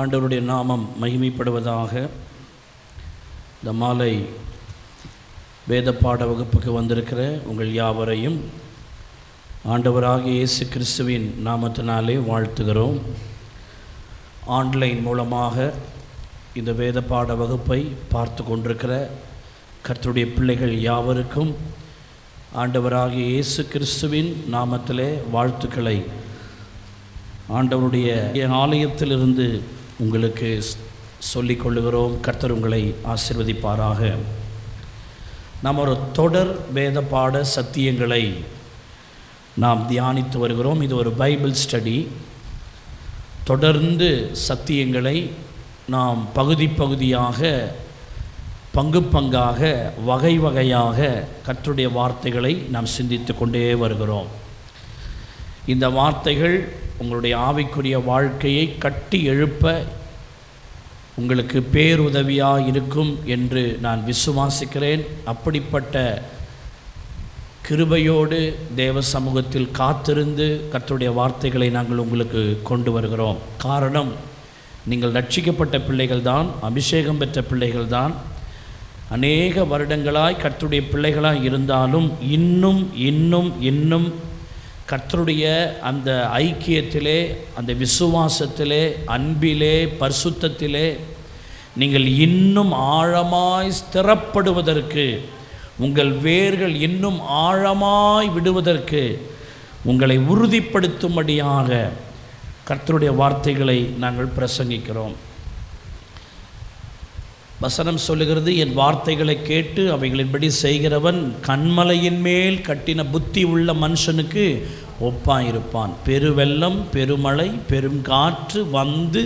ஆண்டவருடைய நாமம் மகிமைப்படுவதாக. இந்த மாலை வேத பாட வகுப்புக்கு வந்திருக்கிற உங்கள் யாவரையும் ஆண்டவராகிய இயேசு கிறிஸ்துவின் நாமத்தினாலே வாழ்த்துகிறோம். ஆன்லைன் மூலமாக இந்த வேத பாட வகுப்பை பார்த்து கொண்டிருக்கிற கர்த்தருடைய பிள்ளைகள் யாவருக்கும் ஆண்டவராகிய இயேசு கிறிஸ்துவின் நாமத்திலே வாழ்த்துக்களை ஆண்டவருடைய ஆலயத்திலிருந்து உங்களுக்கு சொல்லிக் கொள்ளுகிறோம். கர்த்தர் உங்களை ஆசீர்வதிப்பாராக. நாம் ஒரு தொடர் வேத பாட சத்தியங்களை நாம் தியானித்து வருகிறோம். இது ஒரு பைபிள் ஸ்டடி. தொடர்ந்து சத்தியங்களை நாம் பகுதி பகுதியாக, பங்கு பங்காக, வகை வகையாக கர்த்தருடைய வார்த்தைகளை நாம் சிந்தித்து கொண்டே வருகிறோம். இந்த வார்த்தைகள் உங்களுடைய ஆவிக்குரிய வாழ்க்கையை கட்டி எழுப்ப உங்களுக்கு பேருதவியாக இருக்கும் என்று நான் விசுவாசிக்கிறேன். அப்படிப்பட்ட கிருபையோடு தேவ சமூகத்தில் காத்திருந்து கர்த்தருடைய வார்த்தைகளை நாங்கள் உங்களுக்கு கொண்டு வருகிறோம். காரணம், நீங்கள் ரட்சிக்கப்பட்ட பிள்ளைகள்தான், அபிஷேகம் பெற்ற பிள்ளைகள்தான். அநேக வருடங்களாய் கர்த்தருடைய பிள்ளைகளாக இருந்தாலும் இன்னும் கர்த்தருடைய அந்த ஐக்கியத்திலே, அந்த விசுவாசத்திலே, அன்பிலே, பரிசுத்தத்திலே நீங்கள் இன்னும் ஆழமாய் ஸ்திரப்படுவதற்கு, உங்கள் வேர்கள் இன்னும் ஆழமாய் விடுவதற்கு உங்களை உறுதிப்படுத்தும்படியாக கர்த்தருடைய வார்த்தைகளை நாங்கள் பிரசங்கிக்கிறோம். வசனம் சொல்லுகிறது, என் வார்த்தைகளை கேட்டு அவைகளின்படி செய்கிறவன் கன்மலையின் மேல் கட்டின புத்தி உள்ள மனுஷனுக்கு ஒப்பாயிருப்பான். பெருவெள்ளம், பெருமழை, பெரும் காற்று வந்து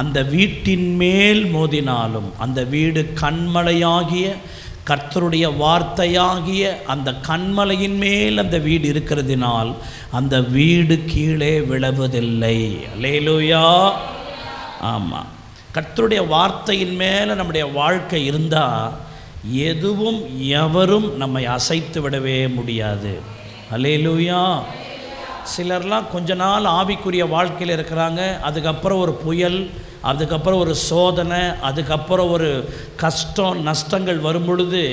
அந்த வீட்டின் மேல் மோதினாலும், அந்த வீடு கன்மலையாகிய கர்த்தருடைய வார்த்தையாகிய அந்த கன்மலையின் மேல் அந்த வீடு இருக்கிறதினால் அந்த வீடு கீழே விழுவதில்லை. அல்லேலூயா. ஆமாம், கர்த்தருடைய வார்த்தையின் மேலே நம்முடைய வாழ்க்கை இருந்தால் எதுவும் எவரும் நம்மை அசைத்து விடவே முடியாது. அல்லேலூயா. சிலர்லாம் கொஞ்ச நாள் ஆவிக்குரிய வாழ்க்கையில் இருக்கிறாங்க, அதுக்கப்புறம் ஒரு புயல், அதுக்கப்புறம் ஒரு சோதனை, அதுக்கப்புறம் ஒரு கஷ்டம் நஷ்டங்கள் வரும் பொழுது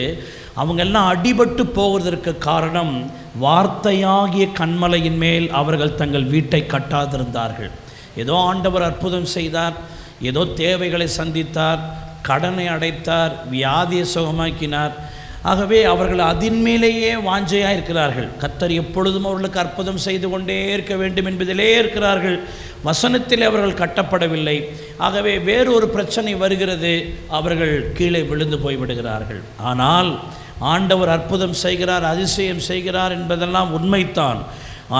அவங்கெல்லாம் அடிபட்டு போவதற்கு காரணம், வார்த்தையாகிய கன்மலையின் மேல் அவர்கள் தங்கள் வீட்டை கட்டாதிருந்தார்கள். ஏதோ ஆண்டவர் அற்புதம் செய்தார், ஏதோ தேவைகளை சந்தித்தார், கடனை அடைத்தார், வியாதியை சுகமாக்கினார். ஆகவே அவர்கள் அதன் மேலேயே வாஞ்சையாக இருக்கிறார்கள். கர்த்தர் எப்பொழுதும் அவர்களுக்கு அற்புதம் செய்து கொண்டே இருக்க வேண்டும் என்பதிலே இருக்கிறார்கள். வசனத்தில் அவர்கள் கட்டப்படவில்லை. ஆகவே வேறொரு பிரச்சனை வருகிறது, அவர்கள் கீழே விழுந்து போய்விடுகிறார்கள். ஆனால் ஆண்டவர் அற்புதம் செய்கிறார், அதிசயம் செய்கிறார் என்பதெல்லாம் உண்மைத்தான்.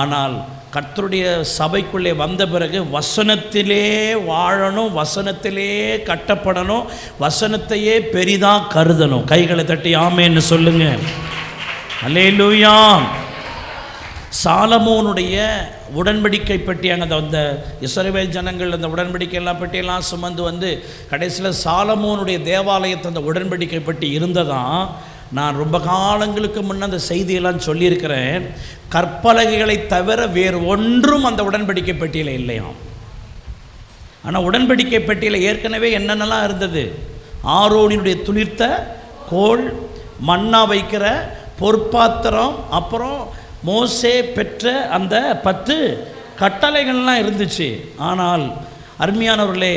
ஆனால் கர்த்தருடைய சபைக்குள்ளே வந்த பிறகு வசனத்திலே வாழணும், வசனத்திலே கட்டப்படணும், வசனத்தையே பெரிதாக கருதணும். கைகளை தட்டி ஆமேன்னு சொல்லுங்க. அல்லேலூயா. சாலமோனுடைய உடன்படிக்கை பெட்டி, அங்கே அந்த இஸ்ரவேல் ஜனங்கள் அந்த உடன்படிக்கை எல்லாம் பெட்டியெல்லாம் சுமந்து வந்து கடைசியில் சாலமோனுடைய தேவாலயத்தை அந்த உடன்படிக்கை பெட்டி இருந்ததான். நான் ரொம்ப காலங்களுக்கு முன்னே அந்த செய்தியெல்லாம் சொல்லியிருக்கிறேன். கற்பலகைகளை தவிர வேறு ஒன்றும் அந்த உடன்படிக்கை பெட்டியில் இல்லையாம். ஆனால் உடன்படிக்கை பெட்டியில் ஏற்கனவே என்னென்னலாம் இருந்தது? ஆரோனினுடைய துளிர்த்த கோல், மன்னா வைக்கிற பொற்பாத்திரம், அப்புறம் மோசே பெற்ற அந்த 10 கட்டளைகள்லாம் இருந்துச்சு. ஆனால் அருமையானவர்களே,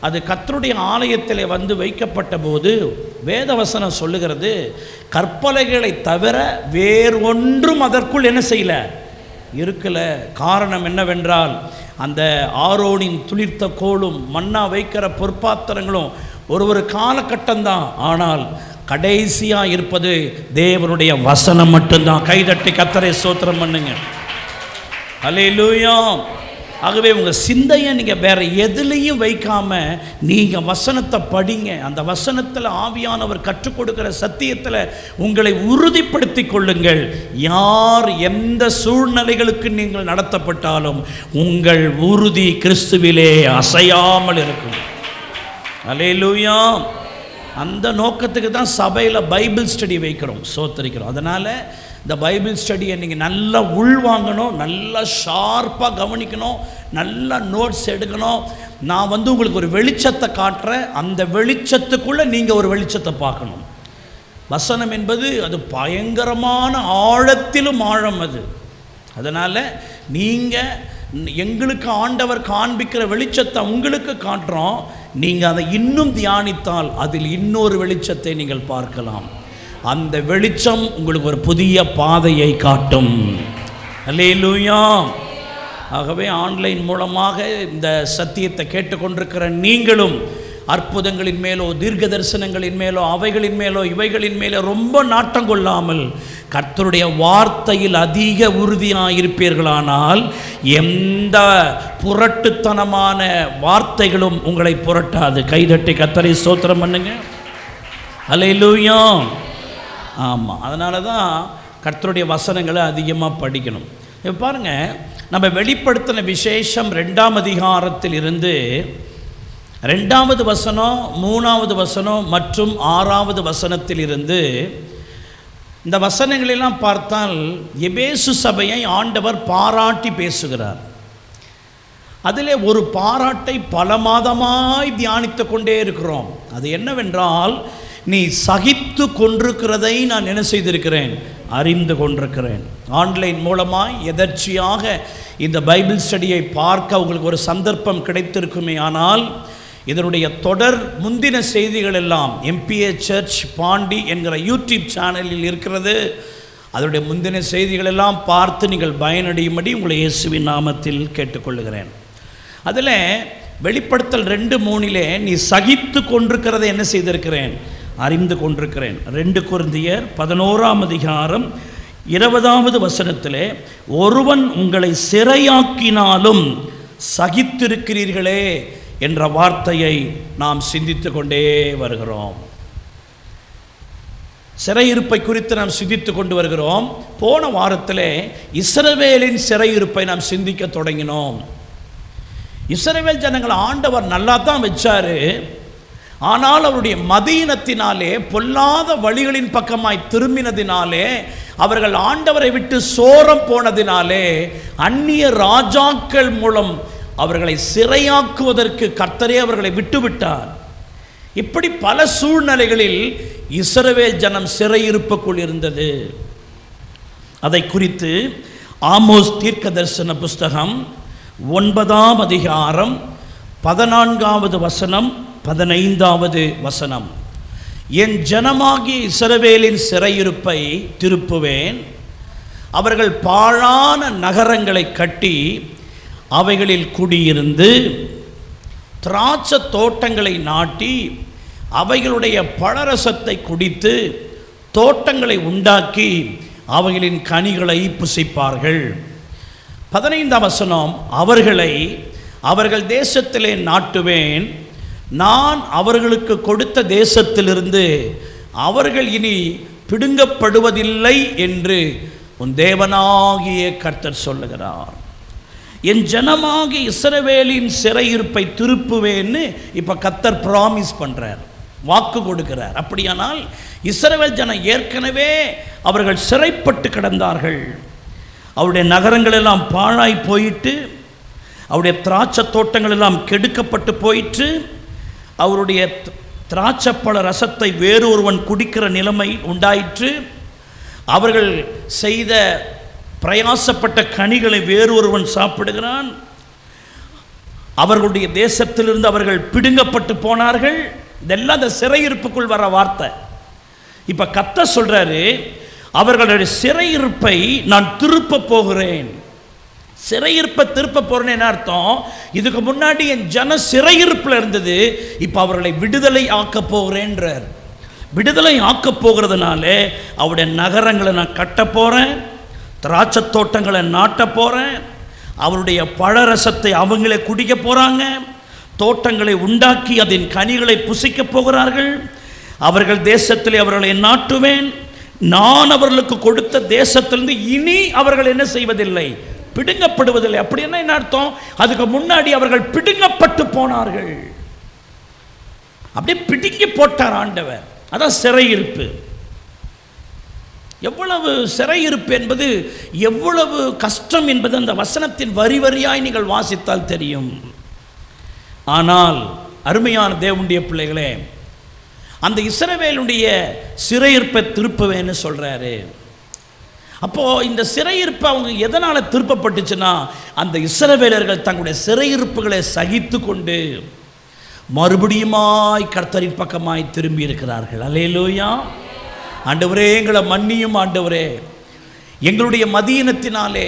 அது கர்த்தருடைய ஆலயத்தில் வந்து வைக்கப்பட்ட போது வேதவசனம் சொல்லுகிறது, கற்பலகைகளை தவிர வேறு ஒன்றும் அதற்குள் என்ன செய்யல, இருக்கல. காரணம் என்னவென்றால், அந்த ஆரோனின் துளிர்த்த கோலும் மன்னா வைக்கிற பொற்பாத்திரங்களும் ஒரு காலகட்டம்தான். ஆனால் கடைசியாக இருப்பது தேவனுடைய வசனம் மட்டும்தான். கைதட்டி கர்த்தரை ஸ்தோத்திரம் பண்ணுங்க. அல்லேலூயா. ஆகவே உங்கள் சிந்தையை நீங்கள் வேறு எதுலேயும் வைக்காமல் நீங்கள் வசனத்தை படிங்க. அந்த வசனத்தில் ஆவியானவர் கற்றுக் கொடுக்கிற சத்தியத்தில் உங்களை உறுதிப்படுத்தி கொள்ளுங்கள். யார் எந்த சூழ்நிலைகளுக்கு நீங்கள் நடத்தப்பட்டாலும் உங்கள் உறுதி கிறிஸ்துவிலே அசையாமல் இருக்கும். அல்லேலூயா. அந்த நோக்கத்துக்கு தான் சபையில் பைபிள் ஸ்டடி வைக்கிறோம், சோத்தரிக்கிறோம். அதனால் இந்த பைபிள் ஸ்டடியை நீங்கள் நல்லா உள்வாங்கணும், நல்லா ஷார்ப்பாக கவனிக்கணும், நல்லா நோட்ஸ் எடுக்கணும். நான் உங்களுக்கு ஒரு வெளிச்சத்தை காட்டுறேன், அந்த வெளிச்சத்துக்குள்ளே நீங்கள் ஒரு வெளிச்சத்தை பார்க்கணும். வசனம் என்பது அது பயங்கரமான ஆழத்திலும் ஆழம் அது. அதனால் நீங்கள் எங்களுக்கு ஆண்டவர் காண்பிக்கிற வெளிச்சத்தை உங்களுக்கு காட்டுறோம், நீங்கள் அதை இன்னும் தியானித்தால் அதில் இன்னொரு வெளிச்சத்தை நீங்கள் பார்க்கலாம். அந்த வெளிச்சம் உங்களுக்கு ஒரு புதிய பாதையை காட்டும். அல்லேலூயா. ஆகவே ஆன்லைன் மூலமாக இந்த சத்தியத்தை கேட்டுக்கொண்டிருக்கிற நீங்களும் அற்புதங்களின் மேலோ தீர்க்க தரிசனங்களின் மேலோ அவைகளின் மேலோ இவைகளின் மேலோ ரொம்ப நாட்டம் கொள்ளாமல் கர்த்தருடைய வார்த்தையில் அதிக உறுதியாக இருப்பீர்களானால் எந்த புரட்டுத்தனமான வார்த்தைகளும் உங்களை புரட்டாது. கைதட்டி கர்த்தரை ஸ்தோத்திரம் பண்ணுங்க. அல்லேலூயா. ஆமாம், அதனால தான் கர்த்தருடைய வசனங்களை அதிகமாக படிக்கணும். இப்போ பாருங்கள், நம்ம வெளிப்படுத்தின விசேஷம் 2ஆம் அதிகாரத்தில் இருந்து 2வது வசனம் 3வது வசனம் மற்றும் 6வது வசனத்தில் இருந்து இந்த வசனங்களெல்லாம் பார்த்தால் எபேசு சபையை ஆண்டவர் பாராட்டி பேசுகிறார். அதிலே ஒரு பாராட்டை பல மாதமாய் தியானித்து கொண்டே இருக்கிறோம். அது என்னவென்றால், நீ சகித்து கொண்டிருக்கிறதை நான் என்ன செய்திருக்கிறேன், அறிந்து கொண்டிருக்கிறேன். ஆன்லைன் மூலமாய் எதர்ச்சியாக இந்த பைபிள் ஸ்டடியை பார்க்க உங்களுக்கு ஒரு சந்தர்ப்பம் கிடைத்திருக்குமே. ஆனால் இதனுடைய தொடர் முந்தின செய்திகள் எல்லாம் MPA சர்ச் பாண்டி என்கிற யூடியூப் சேனலில் இருக்கிறது. அதனுடைய முந்தின செய்திகள் எல்லாம் பார்த்து நீங்கள் பயனடையும்படி உங்களை இயேசுவின் நாமத்தில் கேட்டுக்கொள்ளுகிறேன். அதில் வெளிப்படுத்தல் 2:3 நீ சகித்து கொண்டிருக்கிறதை என்ன செய்திருக்கிறேன், அறிந்து கொண்டிருக்கிறேன். 2 கொரிந்தியர் 11ஆம் அதிகாரம் 20வது வசனத்திலே, ஒருவன் உங்களை சிறையாக்கினாலும் சகித்திருக்கிறீர்களே என்ற வார்த்தையை நாம் சிந்தித்து கொண்டே வருகிறோம். சிறையிருப்பை குறித்து நாம் சிந்தித்து கொண்டு வருகிறோம். போன வாரத்திலே இஸ்ரவேலின் சிறையிருப்பை நாம் சிந்திக்க தொடங்கினோம். இஸ்ரவேல் ஜனங்கள் ஆண்டவர் நல்லா தான் வச்சாரு. ஆனால் அவருடைய மதீனத்தினாலே, பொல்லாத வழிகளின் பக்கமாய் திரும்பினதினாலே, அவர்கள் ஆண்டவரை விட்டு சோரம் போனதினாலே அந்நிய ராஜாக்கள் மூலம் அவர்களை சிறையாக்குவதற்கு கர்த்தரே அவர்களை விட்டுவிட்டார். இப்படி பல சூழ்நிலைகளில் இஸ்ரவேல் ஜனம் சிறையிருப்புக்குள் இருந்தது. அதை குறித்து ஆமோஸ் தீர்க்க தரிசன புஸ்தகம் 9ஆம் அதிகாரம் 14வது வசனம் 15வது வசனம், என் ஜனமாகிய இஸ்ரவேலின் சிறையிருப்பை திருப்புவேன், அவர்கள் பாழான நகரங்களை கட்டி அவைகளில் குடியிருந்து திராட்சை தோட்டங்களை நாட்டி அவைகளுடைய பழரசத்தை குடித்து தோட்டங்களை உண்டாக்கி அவைகளின் கனிகளை புசிப்பார்கள். 15ஆம் வசனம், அவர்களை அவர்கள் தேசத்திலே நாட்டுவேன், நான் அவர்களுக்கு கொடுத்த தேசத்திலிருந்து அவர்கள் இனி பிடுங்கப்படுவதில்லை என்று உன் தேவனாகிய கர்த்தர் சொல்லுகிறார். என் ஜனமாகிய இஸ்ரவேலின் சிறையிருப்பை திருப்புவேன்னு இப்போ கர்த்தர் ப்ராமிஸ் பண்ணுறார், வாக்கு கொடுக்கிறார். அப்படியானால் இஸ்ரவேல் ஜனம் ஏற்கனவே அவர்கள் சிறைப்பட்டு கிடந்தார்கள். அவருடைய நகரங்கள் எல்லாம் பாழாய் போயிட்டு, அவருடைய திராட்சை தோட்டங்கள் எல்லாம் கெடுக்கப்பட்டு போயிற்று, அவருடைய திராட்சைப்பழ ரசத்தை வேறொருவன் குடிக்கிற நிலைமை உண்டாயிற்று, அவர்கள் செய்த பிரயாசப்பட்ட கனிகளை வேறொருவன் சாப்பிடுகிறான், அவர்களுடைய தேசத்திலிருந்து அவர்கள் பிடுங்கப்பட்டு போனார்கள். இதெல்லாம் அந்த சிறையிருப்புக்குள் வர வார்த்தை. இப்போ கர்த்தர் சொல்றாரு, அவர்களுடைய சிறையிருப்பை நான் திருப்ப போகிறேன். சிறையிருப்பை திருப்ப போகிறேன்னு என்ன அர்த்தம்? இதுக்கு முன்னாடி என் ஜன சிறையிருப்பில் இருந்தது, இப்போ அவர்களை விடுதலை ஆக்க போகிறேன்றார். விடுதலை ஆக்க போகிறதுனால அவருடைய நகரங்களை நான் கட்ட போகிறேன், திராட்சை தோட்டங்களை நாட்ட போகிறேன், அவருடைய பழரசத்தை அவங்களே குடிக்க போகிறாங்க, தோட்டங்களை உண்டாக்கி அதன் கனிகளை புசிக்க போகிறார்கள். அவர்கள் தேசத்திலே அவர்களை நாட்டுவேன், நான் அவர்களுக்கு கொடுத்த தேசத்திலிருந்து இனி அவர்கள் என்ன செய்வதில்லை, பிடுங்கப்படுவதில்லை. அப்படின்னா என்ன அர்த்தம்? அதுக்கு முன்னாடி அவர்கள் பிடுங்கப்பட்டு போனார்கள், அப்படியே பிடுங்கி போட்டார் ஆண்டவர். அதான் சிறையிருப்பு. எவ்வளவு சிறையிருப்பு என்பது எவ்வளவு கஷ்டம் என்பது அந்த வசனத்தின் வரி வரியாய் நீங்கள் வாசித்தால் தெரியும். ஆனால் அருமையான தேவனுடைய பிள்ளைகளே, அந்த இஸ்ரவேலுடைய சிறையிருப்பை திருப்புவேன்னு சொல்கிறாரு. அப்போது இந்த சிறையிருப்பு அவங்க எதனால் திருப்பப்பட்டுச்சுன்னா, அந்த இஸ்ரவேலர்கள் தங்களுடைய சிறையிருப்புகளை சகித்து கொண்டு மறுபடியுமாய் கர்த்தரின் பக்கமாய் திரும்பி இருக்கிறார்கள். அல்லேலூயா. ஆண்டவரே, எங்களை மன்னியும் ஆண்டவரே, எங்களுடைய மதீனத்தினாலே,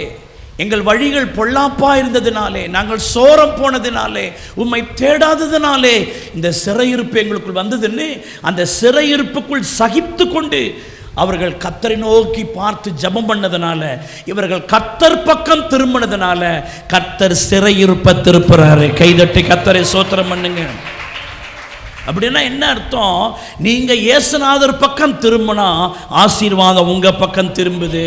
எங்கள் வழிகள் பொல்லாப்பா இருந்ததினாலே, நாங்கள் சோரம் போனதினாலே, உம்மை தேடாததினாலே இந்த சிறையிருப்பு எங்களுக்குள் வந்ததுன்னு அந்த சிறையிருப்புக்குள் சகித்து கொண்டு அவர்கள் கர்த்தரை நோக்கி பார்த்து ஜெபம் பண்ணதுனால, இவர்கள் கர்த்தர் பக்கம் திரும்பினதுனால கர்த்தர் சிறையிருப்பை திருப்புறாரு. கைதட்டி கர்த்தரை ஸ்தோத்திரம் பண்ணுங்க. அப்படின்னா என்ன அர்த்தம்? நீங்க இயேசுநாதர் பக்கம் திரும்பினா ஆசீர்வாதம் உங்க பக்கம் திரும்புது.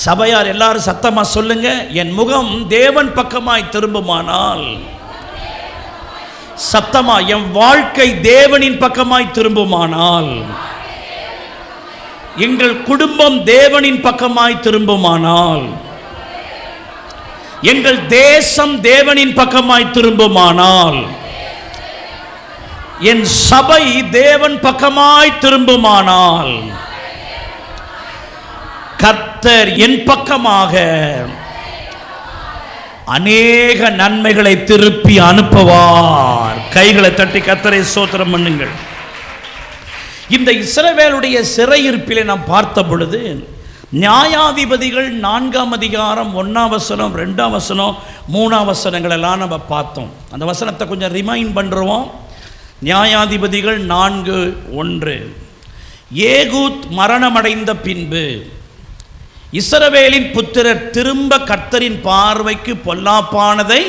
சபையார் எல்லாரும் சத்தமா சொல்லுங்க, என் முகம் தேவன் பக்கமாய் திரும்புமானால், சத்தமா என் வாழ்க்கை தேவனின் பக்கமாய் திரும்புமானால், எங்கள் குடும்பம் தேவனின் பக்கமாய் திரும்புமானால், எங்கள் தேசம் தேவனின் பக்கமாய் திரும்புமானால், என் சபை தேவன் பக்கமாய் திரும்புமானால், கர்த்தர் என் பக்கமாக அநேக நன்மைகளை திருப்பி அனுப்புவார். கைகளை தட்டி கர்த்தரை ஸ்தோத்திரம் பண்ணுங்கள். இந்த இஸ்ரவேலுடைய சிறையிருப்பிலே நாம் பார்த்த பொழுது, நியாயாதிபதிகள் 4ஆம் அதிகாரம் 1ஆம் வசனம் 2ஆம் வசனம் 3ஆம் வசனங்கள் எல்லாம் நம்ம பார்த்தோம். அந்த வசனத்தை கொஞ்சம் ரிமைண்ட் பண்ணுறோம். நியாயாதிபதிகள் 4:1, ஏகூத் மரணமடைந்த பின்பு இஸ்ரவேலின் புத்திரர் திரும்ப கர்த்தரின் பார்வைக்கு பொல்லாப்பானதை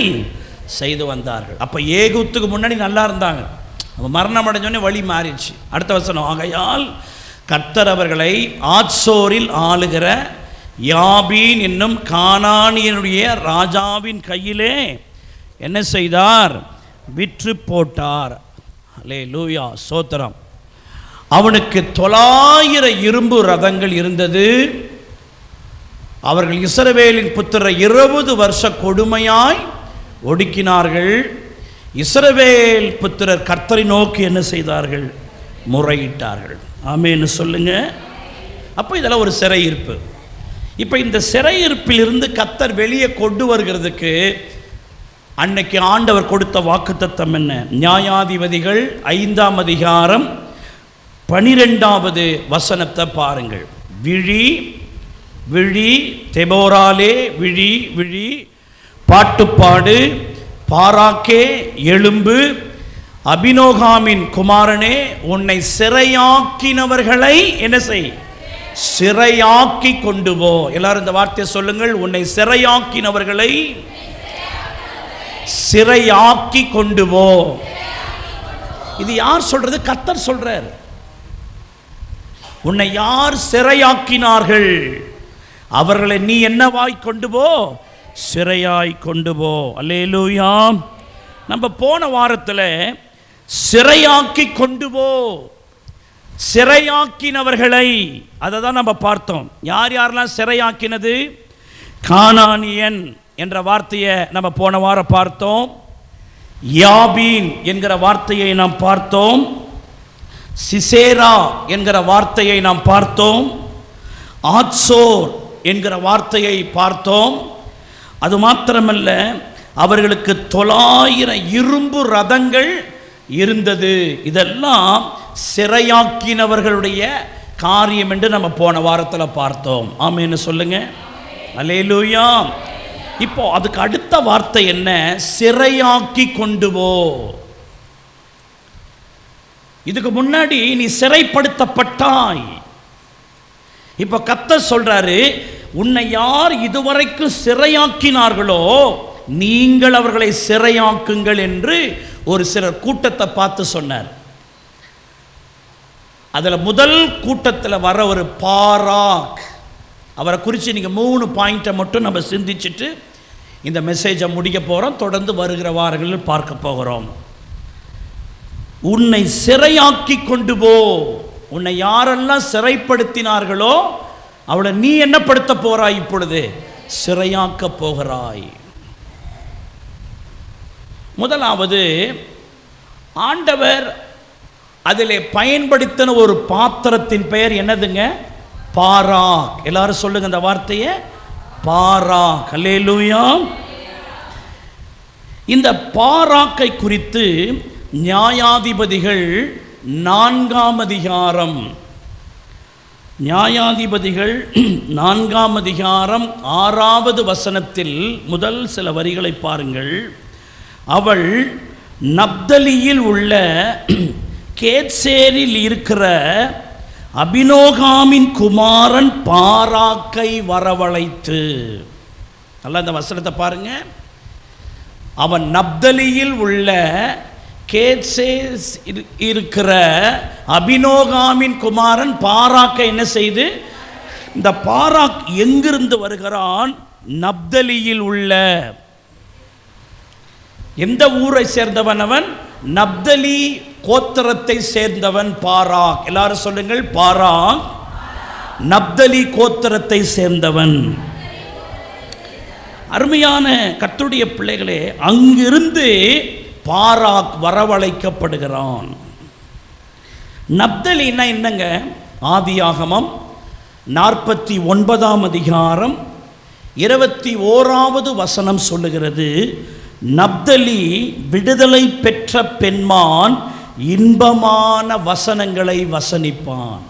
செய்து வந்தார்கள். அப்போ ஏகூத்துக்கு முன்னாடி நல்லா இருந்தாங்க, அவன் மரணம் அடைஞ்சோடனே வழி மாறிடுச்சு. அடுத்த வசனம், ஆகையால் கர்த்தர் அவர்களை ஆத்சோரில் ஆளுகிற யாபீன் என்னும் கானானியனுடைய ராஜாவின் கையிலே என்ன செய்தார்? விற்று போட்டார். அல்லேலூயா, ஸ்தோத்திரம். அவனுக்கு 900 இரும்பு ரதங்கள் இருந்தது. அவர்கள் இஸ்ரவேலின் புத்திரரை 20 வருஷ கொடுமையாய் ஒடுக்கினார்கள். இஸ்ரவேல் புத்திரர் கர்த்தரை நோக்கி என்ன செய்தார்கள்? முறையிட்டார்கள். ஆமென்னு சொல்லுங்க. அப்போ இதெல்லாம் ஒரு சிறையிருப்பு. இப்போ இந்த சிறையிருப்பிலிருந்து கர்த்தர் வெளியே கொண்டு வருகிறதுக்கு அன்னைக்கு ஆண்டவர் கொடுத்த வாக்குத்தத்தம் என்ன? நியாயாதிபதிகள் 5ஆம் அதிகாரம் 12வது வசனத்தை பாருங்கள். விழி விழி, தெபோராலே விழி விழி, பாட்டுப்பாடு, பாராக்கே எழும்பு, அபினோகாமின் குமாரனே, உன்னை சிறையாக்கினவர்களை என்ன செய்? சிறையாக்கி கொண்டு போ. எல்லாரும் இந்த வார்த்தையை சொல்லுங்கள். உன்னை சிறையாக்கினவர்களை சிறையாக்கி கொண்டு போ. இது யார் சொல்றது? கர்த்தர் சொல்றார். உன்னை யார் சிறையாக்கினார்கள் அவர்களை நீ என்னவாய் கொண்டு போ? சிறையாய் கொண்டு போ. அல்லேலூயா. நம்ம போன வாரத்தில் சிறையாக்கி கொண்டு போ, சிறையாக்கினவர்களை அதை தான் நம்ம பார்த்தோம். யார் யாரெல்லாம் சிறையாக்கினது? கானானியன் என்ற வார்த்தையை நம்ம போன வாரம் பார்த்தோம். யாபீன் என்கிற வார்த்தையை நாம் பார்த்தோம். சிசேரா என்கிற வார்த்தையை நாம் பார்த்தோம். ஆத்சோர் என்கிற வார்த்தையை பார்த்தோம். அது மாத்திரமல்ல, அவர்களுக்கு 900 இரும்பு ரதங்கள் இருந்தது. இதெல்லாம் சிறையாக்கினவர்களுடைய காரியம் என்று நம்ம போன வாரத்தில் பார்த்தோம். ஆமென்னு சொல்லுங்க. அல்லேலூயா. இப்போ அதுக்கு அடுத்த வார்த்தை என்ன? சிறையாக்கி கொண்டு போ. இதுக்கு முன்னாடி நீ சிறைப்படுத்தப்பட்டாய். இப்போ கர்த்தர் சொல்றாரு, உன்னை யார் இதுவரைக்கும் சிறையாக்கினார்களோ நீங்கள் அவர்களை சிறையாக்குங்கள் என்று ஒரு சிலர் கூட்டத்தை பார்த்து சொன்னார். அதில் முதல் கூட்டத்தில் வர ஒரு பாராக், அவரை குறித்து நீங்கள் 3 பாயிண்ட்டை மட்டும் நம்ம சிந்திச்சுட்டு இந்த மெசேஜை முடிக்க போகிறோம். தொடர்ந்து வருகிற வாரங்களில் பார்க்க போகிறோம். உன்னை சிறையாக்கி கொண்டு போ. உன்னை யாரெல்லாம் சிறைப்படுத்தினார்களோ அவளை நீ என்னப்படுத்த போறாய்? இப்பொழுது சிறையாக்க போகிறாய். முதலாவது, ஆண்டவர் அதில் பயன்படுத்தின ஒரு பாத்திரத்தின் பெயர் என்னதுங்க? பாராக். எல்லாரும் சொல்லுங்க அந்த வார்த்தையை, பாராக். அல்லேலூயா. இந்த பாராக்கை குறித்து நியாயாதிபதிகள் 4ஆம் அதிகாரம், நியாயாதிபதிகள் 4ஆம் அதிகாரம் 6வது வசனத்தில் முதல் சில வரிகளை பாருங்கள். அவள் நப்தலியில் உள்ள கேத்சேரில் இருக்கிற அபினோகாமின் குமாரன் பாராக்கை வரவழைத்து. நல்லா இந்த வசனத்தை பாருங்க. அவன் நப்தலியில் உள்ள கேத்சேஸ் இருக்கிற அபினோகாமின் குமாரன் பாராக்கை என்ன செய்து, இந்த பாராக் எங்கிருந்து வருகிறான்? நப்தலியில் உள்ள. எந்த ஊரை சேர்ந்தவன் அவன்? நப்தலி கோத்திரத்தை சேர்ந்தவன் பாராக். எல்லாரும் சொல்லுங்கள், பாராக் நப்தலி கோத்திரத்தை சேர்ந்தவன். அருமையான கர்த்தருடைய பிள்ளைகளே, அங்கிருந்து பாராக் வரவழைக்கப்படுகிறான். நப்தலின்னா என்னங்க? ஆதியாகமம் 49ஆம் அதிகாரம் 21வது வசனம் சொல்லுகிறது, நப்தலி விடுதலை பெற்ற பெண்மான், இன்பமான வசனங்களை வசனிப்பான்.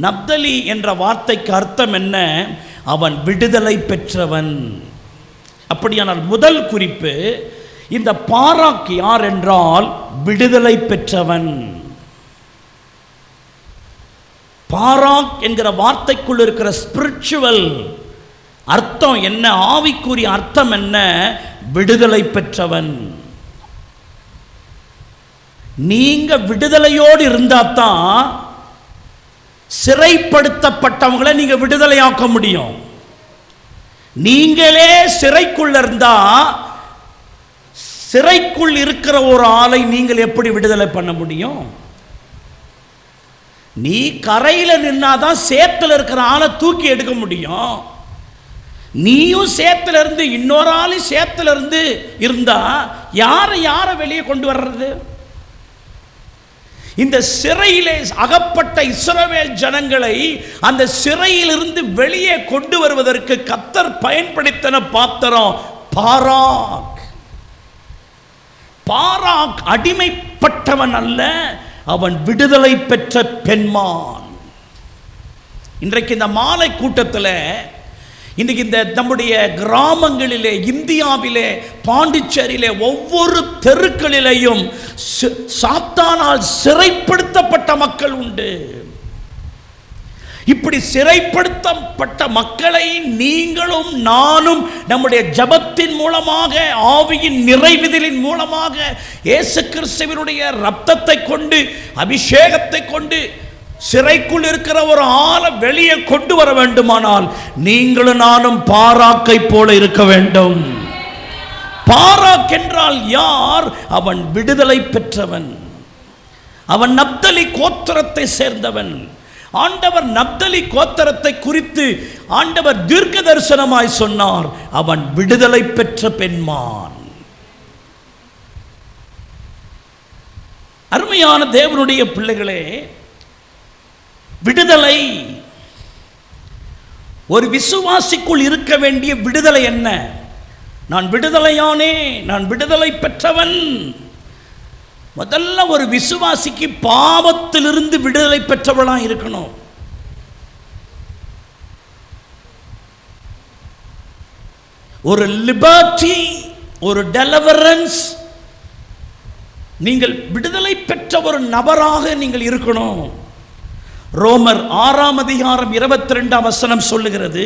நப்தலி என்ற வார்த்தைக்கு அர்த்தம் என்ன? அவன் விடுதலை பெற்றவன். அப்படியானால் முதல் குறிப்பு, இந்த பாராக் யார் என்றால் விடுதலை பெற்றவன். பாராக் என்கிற வார்த்தைக்குள் இருக்கிற ஸ்பிரிச்சுவல் அர்த்தம் என்ன? ஆவிக்குரிய அர்த்தம் என்ன? விடுதலை பெற்றவன். நீங்க விடுதலையோடு இருந்தாதான் சிறைப்படுத்தப்பட்டவங்களை நீங்க விடுதலையாக்க முடியும். நீங்களே சிறைக்குள்ள இருந்தா சிறைக்குள் இருக்கிற ஒரு ஆளை நீங்கள் எப்படி விடுதலை பண்ண முடியும்? நீ கரையில் நின்னாதான் சேத்துல இருக்கிற ஆளை தூக்கி எடுக்க முடியும். நீயும் சேத்துல இருந்து இன்னொரு ஆளும் சேத்துல இருந்து இருந்தா யாரை வெளியே கொண்டு வர்றது? இந்த சிறையிலே அகப்பட்ட இஸ்ரவேல் ஜனங்களை அந்த சிறையிலிருந்து வெளியே கொண்டு வருவதற்கு கர்த்தர் பயன்படுத்தின பாத்திரம் பாராக். பாராக் அடிமைப்பட்டவன் அல்ல, அவன் விடுதலை பெற்ற பெண்மான். இன்றைக்கு இந்த மாலை கூட்டத்தில், இன்றைக்கு இந்த நம்முடைய கிராமங்களிலே, இந்தியாவிலே, பாண்டிச்சேரியிலே ஒவ்வொரு தெருக்களிலேயும் சாத்தானால் சிறைப்படுத்தப்பட்ட மக்கள் உண்டு. இப்படி சிறைப்படுத்தப்பட்ட மக்களை நீங்களும் நானும் நம்முடைய ஜபத்தின் மூலமாக, ஆவியின் நிறைவிதலின் மூலமாக, இயேசு கிறிஸ்துவினுடைய இரத்தத்தை கொண்டு, அபிஷேகத்தை கொண்டு சிறைக்குள் இருக்கிற ஒரு ஆளை வெளியே கொண்டு வர வேண்டுமானால் நீங்களும் நானும் பாராக்கை போல இருக்க வேண்டும். பாராக் என்றால் யார்? அவன் விடுதலை பெற்றவன். அவன் நப்தலி கோத்திரத்தை சேர்ந்தவன். ஆண்டவர் நப்தலி கோத்திரத்தை குறித்து ஆண்டவர் தீர்க்க தரிசனமாய் சொன்னார், அவன் விடுதலை பெற்ற பெண்மான். அருமையான தேவனுடைய பிள்ளைகளே, விடுதலை ஒரு விசுவாசிக்குள் இருக்க வேண்டிய விடுதலை என்ன? நான் விடுதலையானே, நான் விடுதலை பெற்றவன். முதல்ல ஒரு விசுவாசிக்கு பாவத்திலிருந்து விடுதலை பெற்றவளா இருக்கணும். ஒரு லிபர்ட்டி, ஒரு டெலிவரன்ஸ், நீங்கள் விடுதலை பெற்ற ஒரு நபராக நீங்கள் இருக்கணும். ரோமர் 6ஆம் அதிகாரம் 22ஆம் வசனம் சொல்லுகிறது,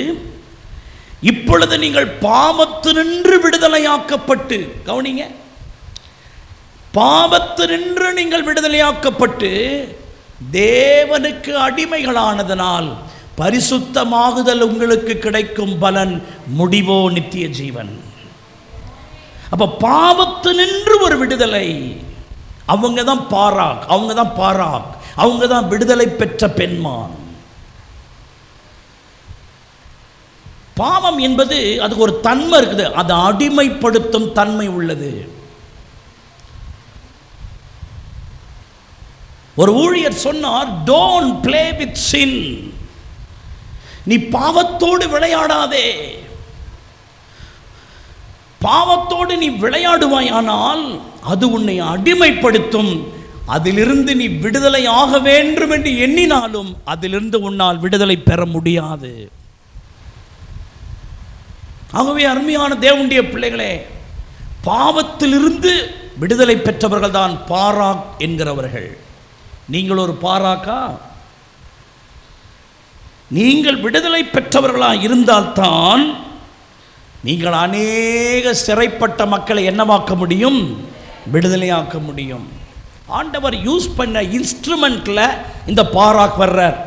இப்பொழுது நீங்கள் பாவத்தினின்று விடுதலையாக்கப்பட்டு, கவனிங்க, பாவத்தினின்று நீங்கள் விடுதலையாக்கப்பட்டு தேவனுக்கு அடிமைகளானதனால் பரிசுத்தமாகுதல் உங்களுக்கு கிடைக்கும் பலன் முடிவோ நித்திய ஜீவன். அப்ப பாவத்தினின்று ஒரு விடுதலை, அவங்க தான் பாராக், அவங்க தான் பாராக், அவங்க தான் விடுதலை பெற்ற பெண்மான். பாவம் என்பது அதுக்கு ஒரு தன்மை இருக்குது, அது அடிமைப்படுத்தும் தன்மை உள்ளது. ஒரு ஊழியர் சொன்னார், டோன்ட் பிளே வித் சின். நீ பாவத்தோடு விளையாடாதே. பாவத்தோடு நீ விளையாடுவாயானால் அது உன்னை அடிமைப்படுத்தும். அதிலிருந்து நீ விடுதலை ஆக வேண்டும் என்று எண்ணினாலும் அதிலிருந்து உன்னால் விடுதலை பெற முடியாது. ஆகவே அருமையான தேவனுடைய பிள்ளைகளே, பாவத்திலிருந்து விடுதலை பெற்றவர்கள் தான் பாராக் என்கிறவர்கள். நீங்கள் ஒரு பாராக்கா? நீங்கள் விடுதலை பெற்றவர்களாக இருந்தால்தான் நீங்கள் அநேக சிறைப்பட்ட மக்களை என்னவாக்க முடியும்? விடுதலையாக்க முடியும். ஆண்டவர் யூஸ் பண்ண இன்ஸ்ட்ருமெண்ட்ல இந்த பாராக் வர்றார்.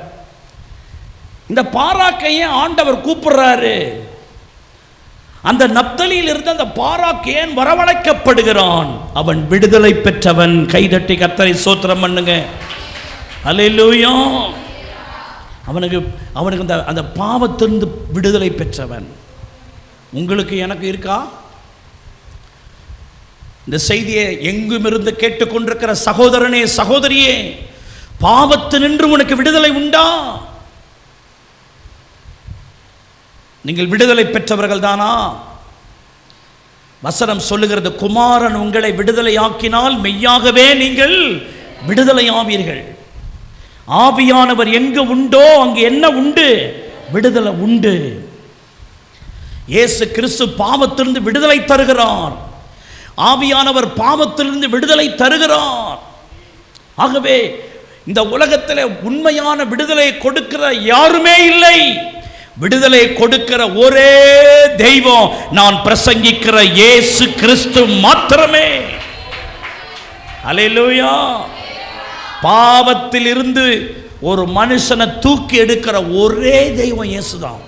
இந்த பாராக்கையே ஆண்டவர் கூப்பிடுறாரு. அந்த நப்தலியில் இருந்து அந்த பாராக் ஏன் வரவழைக்கப்படுகிறான்? அவன் விடுதலை பெற்றவன். கைதட்டி கர்த்தரை ஸ்தோத்திரம் பண்ணுங்க. அல்லேலூயா. அவனுக்கு அந்த பாவத்திலிருந்து விடுதலை பெற்றவன். உங்களுக்கு எனக்கு இருக்கா? இந்த செய்தியை எங்கும் இருந்து கேட்டுக்கொண்டிருக்கிற சகோதரனே, சகோதரியே, பாவத்தினின்று உனக்கு விடுதலை உண்டா? நீங்கள் விடுதலை பெற்றவர்கள் தானா? வசனம் சொல்லுகிறது, குமாரன் உங்களை விடுதலையாக்கினால் மெய்யாகவே நீங்கள் விடுதலை ஆவீர்கள். ஆவியானவர் எங்கு உண்டோ அங்கு என்ன உண்டு? விடுதலை உண்டு. இயேசு கிறிஸ்து பாவத்திலிருந்து விடுதலை தருகிறார். ஆவியானவர் பாவத்திலிருந்து விடுதலை தருகிறார். ஆகவே இந்த உலகத்தில் உண்மையான விடுதலை கொடுக்கிற யாருமே இல்லை. விடுதலை கொடுக்கிற ஒரே தெய்வம் நான் பிரசங்கிக்கிற இயேசு கிறிஸ்து மாத்திரமே. அல்லேலூயா. பாவத்தில் இருந்து ஒரு மனுஷனை தூக்கி எடுக்கிற ஒரே தெய்வம் இயேசுதான்.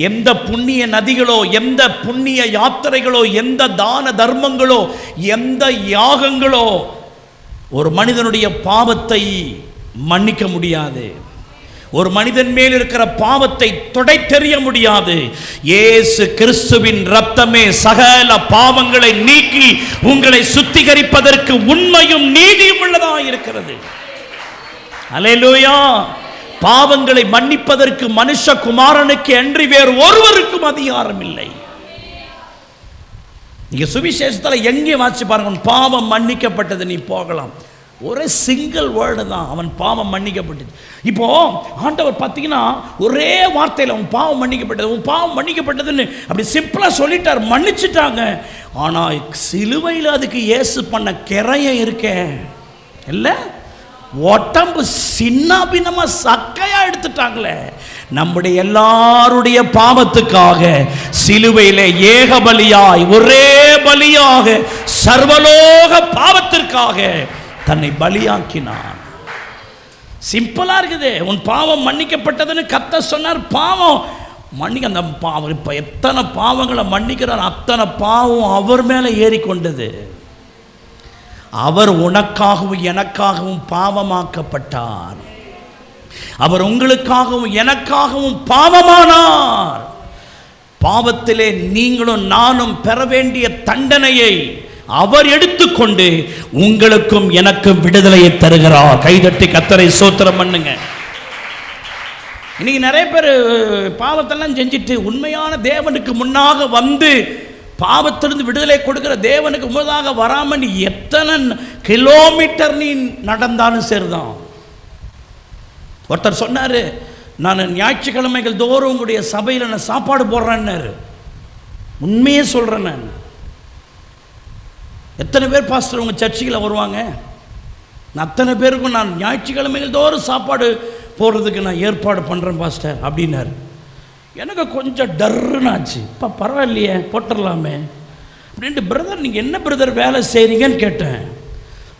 எந்த புண்ணிய நதிகளோ, எந்த புண்ணிய யாத்திரைகளோ, எந்த தான தர்மங்களோ, எந்த யாகங்களோ ஒரு மனிதனுடைய பாவத்தை மன்னிக்க முடியாது. ஒரு மனிதன் மேல் இருக்கிற பாவத்தை துடைத்தெறிய முடியாது. இயேசு கிறிஸ்துவின் இரத்தமே சகல பாவங்களை நீக்கி உங்களை சுத்திகரிப்பதற்கு உண்மையும் நீதியும் உள்ளதாக இருக்கிறது. அல்லேலூயா. பாவங்களை மன்னிப்பதற்கு மனுஷகுமாரனுக்கு அன்றி வேறு ஒருவருக்கும் அதிகாரம் இல்லை. நீங்க சுவிசேஷத்தில் எங்கே வாசி பாருங்க, பாவம் மன்னிக்கப்பட்டது. நீ போகலாம், ஒரே சிங்கிள் வேர்டு தான், அவன் பாவம் மன்னிக்கப்பட்டது. இப்போ ஆண்டவர் பார்த்தீங்கன்னா ஒரே வார்த்தையில் அவன் பாவம் மன்னிக்கப்பட்டது, உன் பாவம் மன்னிக்கப்பட்டதுன்னு அப்படி சிம்பிளாக சொல்லிட்டார், மன்னிச்சுட்டாங்க. ஆனால் சிலுவையில் அதுக்கு இயேசு பண்ண கிரையம் இருக்கே இல்லை, உடம்பு சின்ன பின்னமா சக்கையா எடுத்துட்டாங்களே. நம்முடைய எல்லாருடைய பாவத்துக்காக சிலுவையிலே ஏக பலியாய், ஒரே பலியாக, சர்வலோக பாவத்திற்காக தன்னை பலியாக்கினான். சிம்பிளா இருக்குது. உன் பாவம் மன்னிக்கப்பட்டதுன்னு கர்த்தர் சொன்னார். பாவம் மன்னிக்க, அந்த பாவம் இப்போ எத்தனை பாவங்களை மன்னிக்கிறார், அத்தனை பாவம் அவர் மேலே ஏறிக்கொண்டது. அவர் உனக்காகவும் எனக்காகவும் பாவமாக்கப்பட்டார். அவர் உங்களுக்காகவும் எனக்காகவும் பாவமானார். பாவத்திலே நீங்களும் நானும் பெற வேண்டிய தண்டனையை அவர் எடுத்துக்கொண்டு உங்களுக்கும் எனக்கும் விடுதலையை தருகிறார். கைதட்டி கர்த்தரை ஸ்தோத்திரம் பண்ணுங்க. இன்னைக்கு நிறைய பேர் பாவத்தெல்லாம் செஞ்சுட்டு உண்மையான தேவனுக்கு முன்னாக வந்து பாவத்திலிருந்து விடுதலை கொடுக்கிற தேவனுக்கு முன்னதாக வராமல் நீ எத்தனை கிலோமீட்டர் நீ நடந்தாலும் சரிதான். ஒருத்தர் சொன்னார், நான் ஞாயிற்றுக்கிழமைகள் தோறும் உங்களுடைய சபையில் நான் சாப்பாடு போடுறேன்னாரு. உண்மையே சொல்கிறேன். நான் எத்தனை பேர் பாஸ்டர் உங்கள் சர்ச்சுகளில் வருவாங்க? நான் அத்தனை பேருக்கும் நான் ஞாயிற்றுக்கிழமைகள் தோறும் சாப்பாடு போடுறதுக்கு நான் ஏற்பாடு பண்ணுறேன் பாஸ்டர் அப்படின்னாரு. எனக்கு கொஞ்சம் டர்ன்னு ஆச்சு. இப்போ பரவாயில்லையே, போட்டுடலாமே அப்படின்ட்டு. பிரதர் நீங்கள் என்ன பிரதர் வேலை செய்கிறீங்கன்னு கேட்டேன்.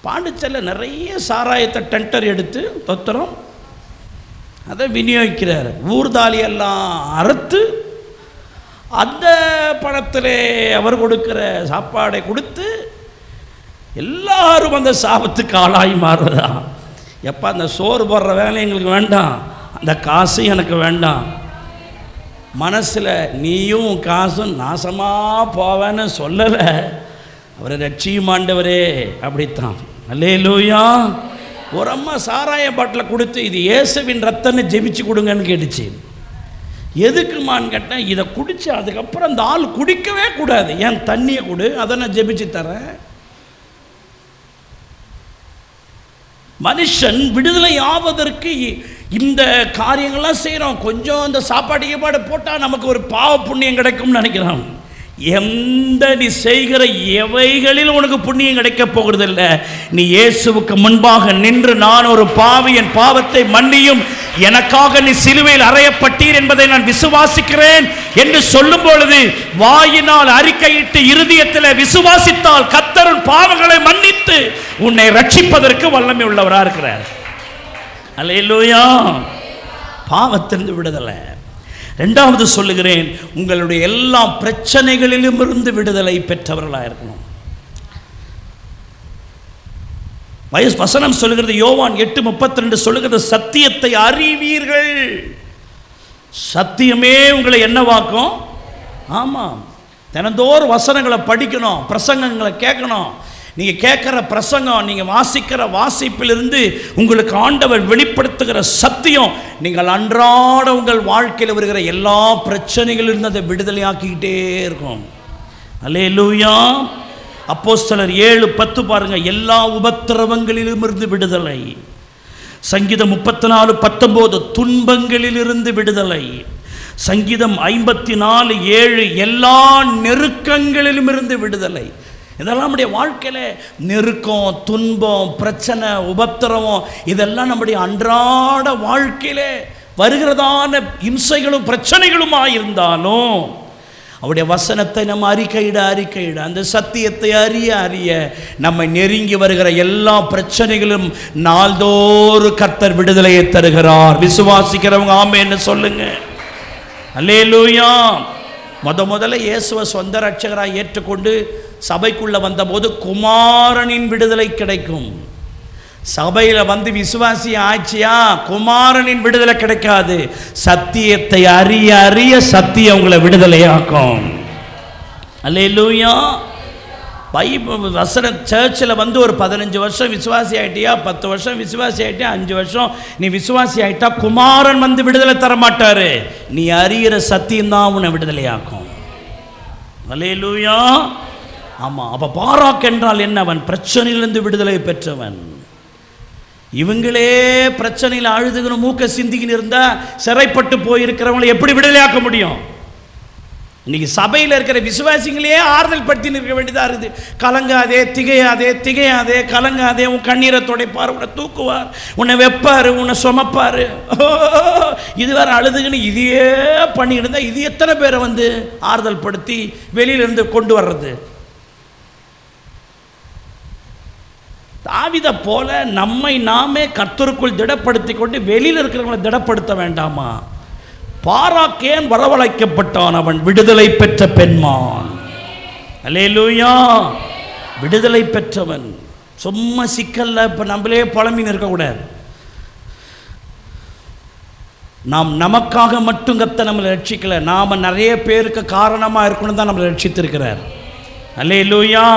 பாண்டிச்சேரியில் நிறைய சாராயத்தை டெண்டர் எடுத்து தொத்திரம் அதை விநியோகிக்கிறார். ஊர்தாலியெல்லாம் அறுத்து அந்த பணத்திலே அவர் கொடுக்குற சாப்பாடை கொடுத்து எல்லாரும் அந்த சாபத்துக்கு ஆளாகி மாறுறதா. எப்போ அந்த சோறு போடுற வேலை எங்களுக்கு வேண்டாம், அந்த காசு எனக்கு வேண்டாம். மனசில் நீயும் காசும் நாசமாக போவேன்னு சொல்லலை, அவரை ரட்சியும் ஆண்டவரே அப்படித்தான். அல்லேலூயா. ஒரு அம்மா சாராய பாட்டில் கொடுத்து இது இயேசுவின் ரத்தன்னு ஜெபிச்சு கொடுங்கன்னு கேட்டுச்சு. எதுக்குமான்னு கேட்டேன். இதை குடிச்சு அதுக்கப்புறம் அந்த ஆள் குடிக்கவே கூடாது, ஏன் தண்ணியை கொடு, அதை நான் ஜெபிச்சு தரேன். மனுஷன் விடுதலை ஆவதற்கு இந்த காரியங்கள்லாம் செய்கிறோம். கொஞ்சம் இந்த சாப்பாடு போட்டால் நமக்கு ஒரு பாவ புண்ணியம் கிடைக்கும்னு நினைக்கிறான். எந்த நீ செய்கிற எவைகளில் உனக்கு புண்ணியம் கிடைக்க போகிறதில்லை. நீ இயேசுவுக்கு முன்பாக நின்று நான் ஒரு பாவி, என் பாவத்தை மன்னியும், எனக்காக நீ சிலுவையில் அறையப்பட்டீர் என்பதை நான் விசுவாசிக்கிறேன் என்று சொல்லும் பொழுது வாயினால் அறிக்கையிட்டு இருதயத்தில் விசுவாசித்தால் கர்த்தர் பாவங்களை மன்னித்து உன்னை ரட்சிப்பதற்கு வல்லமை உள்ளவராக இருக்கிறார். அல்லேலூயா. பாவத்திலிருந்து விடுதலை. ரெண்டாவது சொல்லுகிறேன், உங்களுடைய எல்லா பிரச்சனைகளிலும் இருந்து விடுதலை பெற்றவர்களாக இருக்கணும். வசனம் சொல்லுகிறது, யோவான் 8:32 சொல்லுகிறது, சத்தியத்தை அறிவீர்கள். சத்தியமே உங்களை என்னவாக்கும்? ஆமாம். தினந்தோறும் வசனங்களை படிக்கணும், பிரசங்கங்களை கேட்கணும். நீங்கள் கேட்குற பிரசங்கம், நீங்கள் வாசிக்கிற வாசிப்பிலிருந்து உங்களுக்கு ஆண்டவர் வெளிப்படுத்துகிற சத்தியம் நீங்கள் அன்றாட உங்கள் வாழ்க்கையில் வருகிற எல்லா பிரச்சனைகளிலிருந்து அதை விடுதலையாக்கிக்கிட்டே இருக்கும். அல்லேலூயா. அப்போஸ்தலர் 7:10 பாருங்க, எல்லா உபத்திரவங்களிலும் இருந்து விடுதலை. சங்கீதம் 34:19 துன்பங்களிலிருந்து விடுதலை. சங்கீதம் 54:7 எல்லா நெருக்கங்களிலும் இருந்து விடுதலை. இதெல்லாம் நம்முடைய வாழ்க்கையில் நெருக்கம், துன்பம், பிரச்சனை, உபத்திரவம், இதெல்லாம் நம்முடைய அன்றாட வாழ்க்கையில் வருகிறதான இம்சைகளும் பிரச்சனைகளுமாக இருந்தாலும் அவருடைய வசனத்தை நம்ம அறிக்கையிட அந்த சத்தியத்தை அறிய நம்மை நெருங்கி வருகிற எல்லா பிரச்சனைகளும் நாள்தோறும் கர்த்தர் விடுதலையை தருகிறார். விசுவாசிக்கிறவங்க ஆமென்னு சொல்லுங்க. அல்லேலூயா. முதல்ல இயேசுவை சொந்த ரட்சகராக ஏற்றுக்கொண்டு சபைக்குள்ளே வந்தபோது குமாரனின் விடுதலை கிடைக்கும். சபையில் வந்து விசுவாசி ஆச்சியா குமாரனின் விடுதலை கிடைக்காது. சத்தியத்தை அறிய சத்தியம் உங்களை விடுதலையாக்கும். அல்லேலூயா. பைபிள் வசன சர்ச்சில் வந்து ஒரு 15 வருஷம் விசுவாசி ஆகிட்டியா, 10 வருஷம் விசுவாசி ஆகிட்டியா, 5 வருஷம் நீ விசுவாசி ஆகிட்டா குமாரன் வந்து விடுதலை தர மாட்டார். நீ அறிகிற சத்தியம்தான் உன்னை விடுதலையாக்கும். அல்லேலூயா. ஆமாம். அப்போ பாராக் என்றால் என்ன? அவன் பிரச்சனையிலிருந்து விடுதலை பெற்றவன். இவங்களே பிரச்சனையில் அழுதுகணும், மூக்க சிந்திக்கின்னு இருந்தால் சிறைப்பட்டு போயிருக்கிறவங்களை எப்படி விடுதலையாக்க முடியும்? இன்னைக்கு சபையில் இருக்கிற விசுவாசிங்களே ஆறுதல் படுத்தி நிற்க வேண்டியதாக இருக்குது. கலங்காதே, திகையாதே, கலங்காதே, உன் கண்ணீரை துடைப்பார், உன்னை தூக்குவார், உன்னை வைப்பார், உன்னை சுமப்பார். இது வேறு அழுதுகன்னு இதையே பண்ணிக்கிட்டு இருந்தால் இது எத்தனை பேரை வந்து ஆறுதல் படுத்தி வெளியிலிருந்து கொண்டு வர்றது? தாவீதை போல நம்மை நாமே கர்த்தருக்குள் திடப்படுத்தி கொண்டு வெளியில் இருக்கிறவங்களை திடப்படுத்த வேண்டாமா? பாராக்கேன் வரவழைக்கப்பட்டான், அவன் விடுதலை பெற்ற பெண்மான். அல்லேலூயா. விடுதலை பெற்றவன். சும்மா சிக்கல்ல இப்போ நம்மளே புலம்பின்னு இருக்கக்கூடாது. நாம் நமக்காக மட்டும் கர்த்தர் நம்மளை ரட்சிக்கலை, நாம் நிறைய பேருக்கு காரணமாக இருக்கணும் தான் நம்மளை ரட்சித்திருக்கிறார். அல்லேலூயா.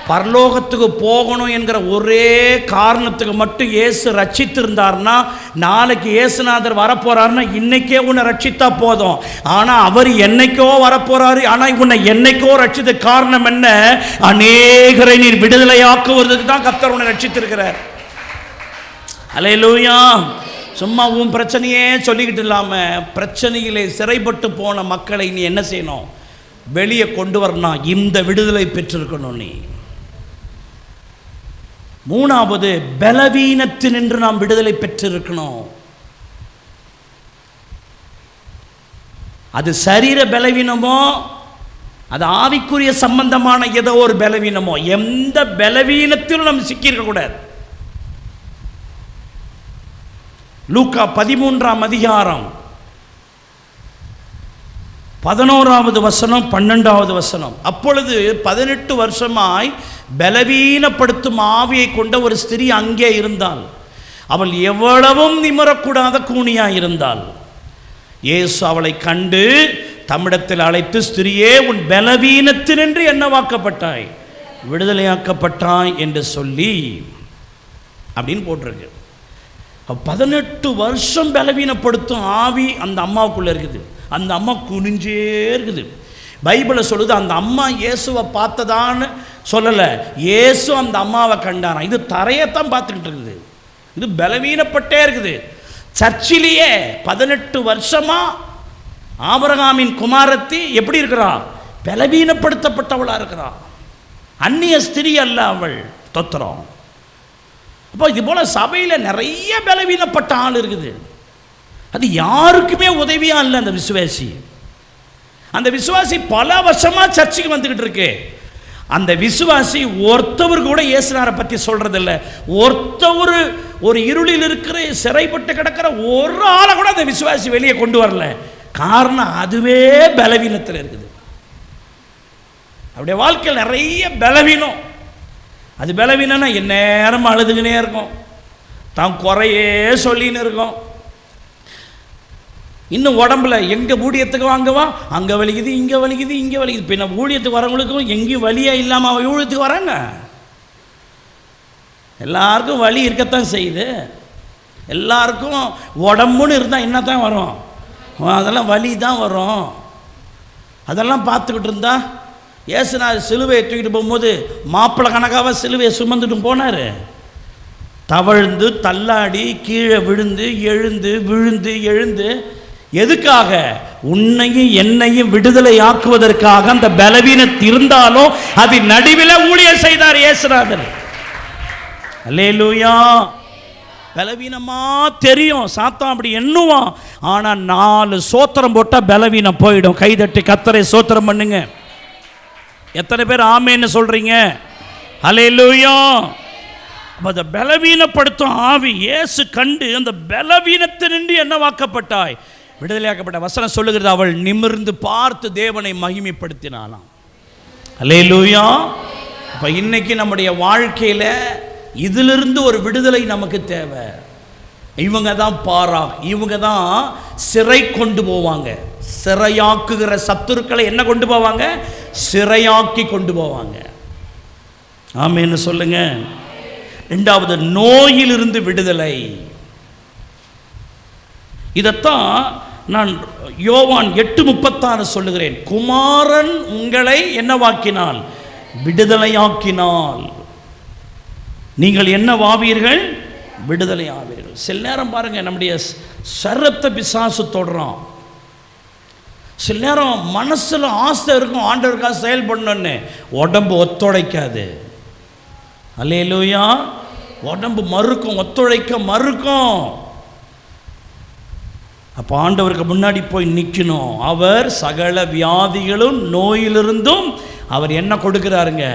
பரலோகத்துக்கு போகணும் என்கிற ஒரே காரணத்துக்கு மட்டும் இயேசு ரட்சித்திருந்தார்னா, நாளைக்கு இயேசுநாதர் வரப்போறாருன்னா இன்னைக்கே உன்னை ரட்சித்தா போதும். ஆனால் அவர் என்னைக்கோ வரப்போறாரு. ஆனால் உன்னை என்னைக்கோ ரட்சித்த காரணம் என்ன? அநேகரை நீர் விடுதலையாக்குவதற்கு தான் கர்த்தர் உன்னை ரட்சித்திருக்கிறார். அல்லேலூயா. சும்மா உன் பிரச்சனையே சொல்லிக்கிட்டு இல்லாமல் பிரச்சனையிலே சிறைப்பட்டு போன மக்களை நீ என்ன செய்யணும்? வெளியே கொண்டு வரணும். இந்த விடுதலை பெற்றிருக்கணும் நீ. மூணாவது, பலவீனத்தினின்று நாம் விடுதலை பெற்றிருக்கணும். அது சரீர பலவீனமோ, அது ஆவிக்குரிய சம்பந்தமான ஏதோ ஒரு பலவீனமோ, எந்த பலவீனத்திலும் நம்ம சிக்கியிருக்க கூடாது. லூக்கா 13ஆம் அதிகாரம் 11வது வசனம் 12வது வசனம். அப்பொழுது 18 வருஷமாய் பலவீனப்படுத்தும் ஆவியை கொண்ட ஒரு ஸ்திரீ அங்கே இருந்தாள். அவள் எவ்வளவும் நிமரக்கூடாத கூனியாய் இருந்தாள். இயேசு அவளை கண்டு தம்மிடத்தில் அழைத்து, ஸ்திரியே, உன் பலவீனத்தினின்று என்னவாக்கப்பட்டாய், விடுதலையாக்கப்பட்டாய் என்று சொல்லி அப்படின்னு போட்டிருக்கு. 18 வருஷம் பலவீனப்படுத்தும் ஆவி அந்த அம்மாவுக்குள்ளே இருக்குது. அந்த அம்மா குனிஞ்சே இருக்குது. பைபிளை சொல்லுது, அந்த அம்மா இயேசுவை பார்த்ததான்னு சொல்லலை, இயேசு அந்த அம்மாவை கண்டாராம். இது தரையத்தான் பார்த்துக்கிட்டு இருக்குது. இது பலவீனப்பட்டே இருக்குது. சர்ச்சிலேயே 18 வருஷமா ஆபிரகாமின் குமாரத்தி எப்படி இருக்கிறான், பலவீனப்படுத்தப்பட்டவளாக இருக்கிறான். அந்நிய ஸ்திரீ அல்ல அவள். தொத்திரம். அப்போ இது போல சபையில் நிறைய பலவீனப்பட்ட ஆள் இருக்குது. அது யாருக்குமே உதவியாக இல்லை. அந்த விசுவாசி பல வருஷமா சர்ச்சுக்கு வந்துக்கிட்டு இருக்கு. அந்த விசுவாசி ஒருத்தவர் கூட இயேசுநாரை பற்றி சொல்றதில்லை. ஒருத்தவர் ஒரு இருளில் இருக்கிற சிறைப்பட்டு கிடக்கிற ஒரு ஆளை கூட அந்த விசுவாசி வெளியே கொண்டு வரல. காரணம் அதுவே பலவீனத்தில் இருக்குது. அப்படியே வாழ்க்கையில் நிறைய பலவீனம். அது பலவீனம்னா எந்நேரம் அழுதுகினே இருக்கும், தான் குறையே சொல்லின்னு இருக்கும். இன்னும் உடம்புல எங்கே ஊழியத்துக்கு வாங்குவா, அங்கே வலிக்குது, இங்கே வலிக்குது, இங்கே வலிக்குது. பின்ன ஊழியத்துக்கு வரவங்களுக்கும் எங்கேயும் வலியே இல்லாமல் அவன் ஊழியத்துக்கு வராங்க. எல்லாருக்கும் வலி இருக்கத்தான் செய்யுது. எல்லாருக்கும் உடம்புன்னு இருந்தால் என்ன தான் வரும், அதெல்லாம் வலி தான் வரும். அதெல்லாம் பார்த்துக்கிட்டு இருந்தா இயேசுநாதர் சிலுவையை தூக்கிட்டு போகும்போது மாப்பிள்ளை கணக்காக சிலுவையை சுமந்துட்டு போனார். தவழ்ந்து தள்ளாடி கீழே விழுந்து எழுந்து விழுந்து எழுந்து, எதுக்காக? உன்னையும் என்னையும் விடுதலை ஆக்குவதற்காக. அந்த பலவீனத்தை இருந்தாலும் அது நடுவில் ஊழியர் செய்தார் இயேசுநாதர். அல்லேலூயா. பலவீனமா தெரியும், சாத்தான் அப்படி எண்ணுவான். ஆனா 4 சோத்திரம் போட்டா பலவீனம் போயிடும். கைதட்டி கர்த்தரை சோத்திரம் பண்ணுங்க. எத்தனை பேர் ஆமேன்னு சொல்றீங்க? அல்லேலூயா. அந்த பலவீனப்படுத்தும் ஆவி இயேசு கண்டு அந்த பலவீனத்தினின்று என்னவாக்கப்பட்டாய், விடுதலையாக்கப்பட்ட. வசனம் சொல்லுகிறது, அவள் நிமிர்ந்து பார்த்து தேவனை மகிமைப்படுத்தினாளாம். அல்லேலூயா. அப்ப இன்னைக்கு நம்முடைய வாழ்க்கையில இதிலிருந்து ஒரு விடுதலை நமக்கு தேவை. இவங்க தான் பாரா, இவங்க தான் சிறை கொண்டு போவாங்க. சிறையாக்குகிற சத்துருக்களை என்ன கொண்டு போவாங்க, சிறையாக்கி கொண்டு போவாங்க. ஆமென்னு சொல்லுங்க. இரண்டாவது, நோயிலிருந்து விடுதலை. இதத்தான் நான் யோவான் 8:36 சொல்லுகிறேன். குமாரன் உங்களை என்னவாக்கினால், விடுதலையாக்கினால் நீங்கள் என்னவாவீர்கள், விடுதலை ஆவீர்கள். சில நேரம் பாருங்க, நம்முடைய சரத்தை பிசாசு தொடரும். சில நேரம் மனசில் ஆசை இருக்கும், ஆண்டவருக்காக செயல்படணும்னு, உடம்பு ஒத்துழைக்காது. அல்லேலூயா. உடம்பு மறுக்கும், ஒத்துழைக்க மறுக்கும். அப்போ ஆண்டவருக்கு முன்னாடி போய் நிற்கணும். அவர் சகல வியாதிகளும் நோயிலிருந்தும் அவர் என்ன கொடுக்கிறாருங்க,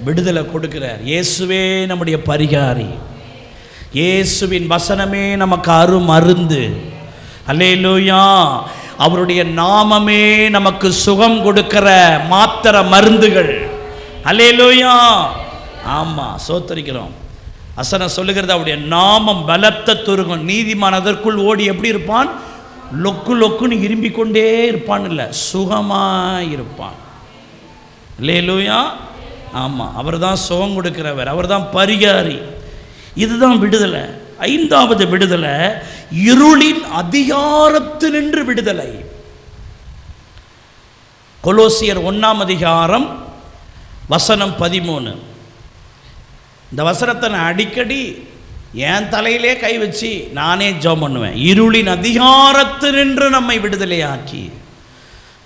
விடுதலை கொடுக்கிறார். இயேசுவே நம்முடைய பரிகாரி. இயேசுவின் வசனமே நமக்கு அருமருந்து. அல்லேலூயா. அவருடைய நாமமே நமக்கு சுகம் கொடுக்கிற மாத்திர மருந்துகள். அல்லேலூயா. ஆமா, சோத்தரிக்கிறோம். வசனம் சொல்லுகிறது, அவருடைய நாமம் பலத்த துருகம். நீதிமான் அதற்குள் ஓடி எப்படி இருப்பான், லொக்கு லொக்குன்னு இரும்பிக் கொண்டே இருப்பான், இல்லை சுகமாய் இருப்பான். அல்லேலூயா. ஆமா, அவர் தான் சுகம் கொடுக்கிறவர், அவர் தான் பரிகாரி. இதுதான் விடுதலை. ஐந்தாவது விடுதலை, இருளின் அதிகாரத்தினின்று விடுதலை. கொலோசியர் 1 வசனம் 13. இந்த வசனத்தை நான் அடிக்கடி என் தலையிலே கை வச்சு நானே ஜெபம் பண்ணுவேன். இருளின் அதிகாரத்தினின்று நம்மை விடுதலையாக்கி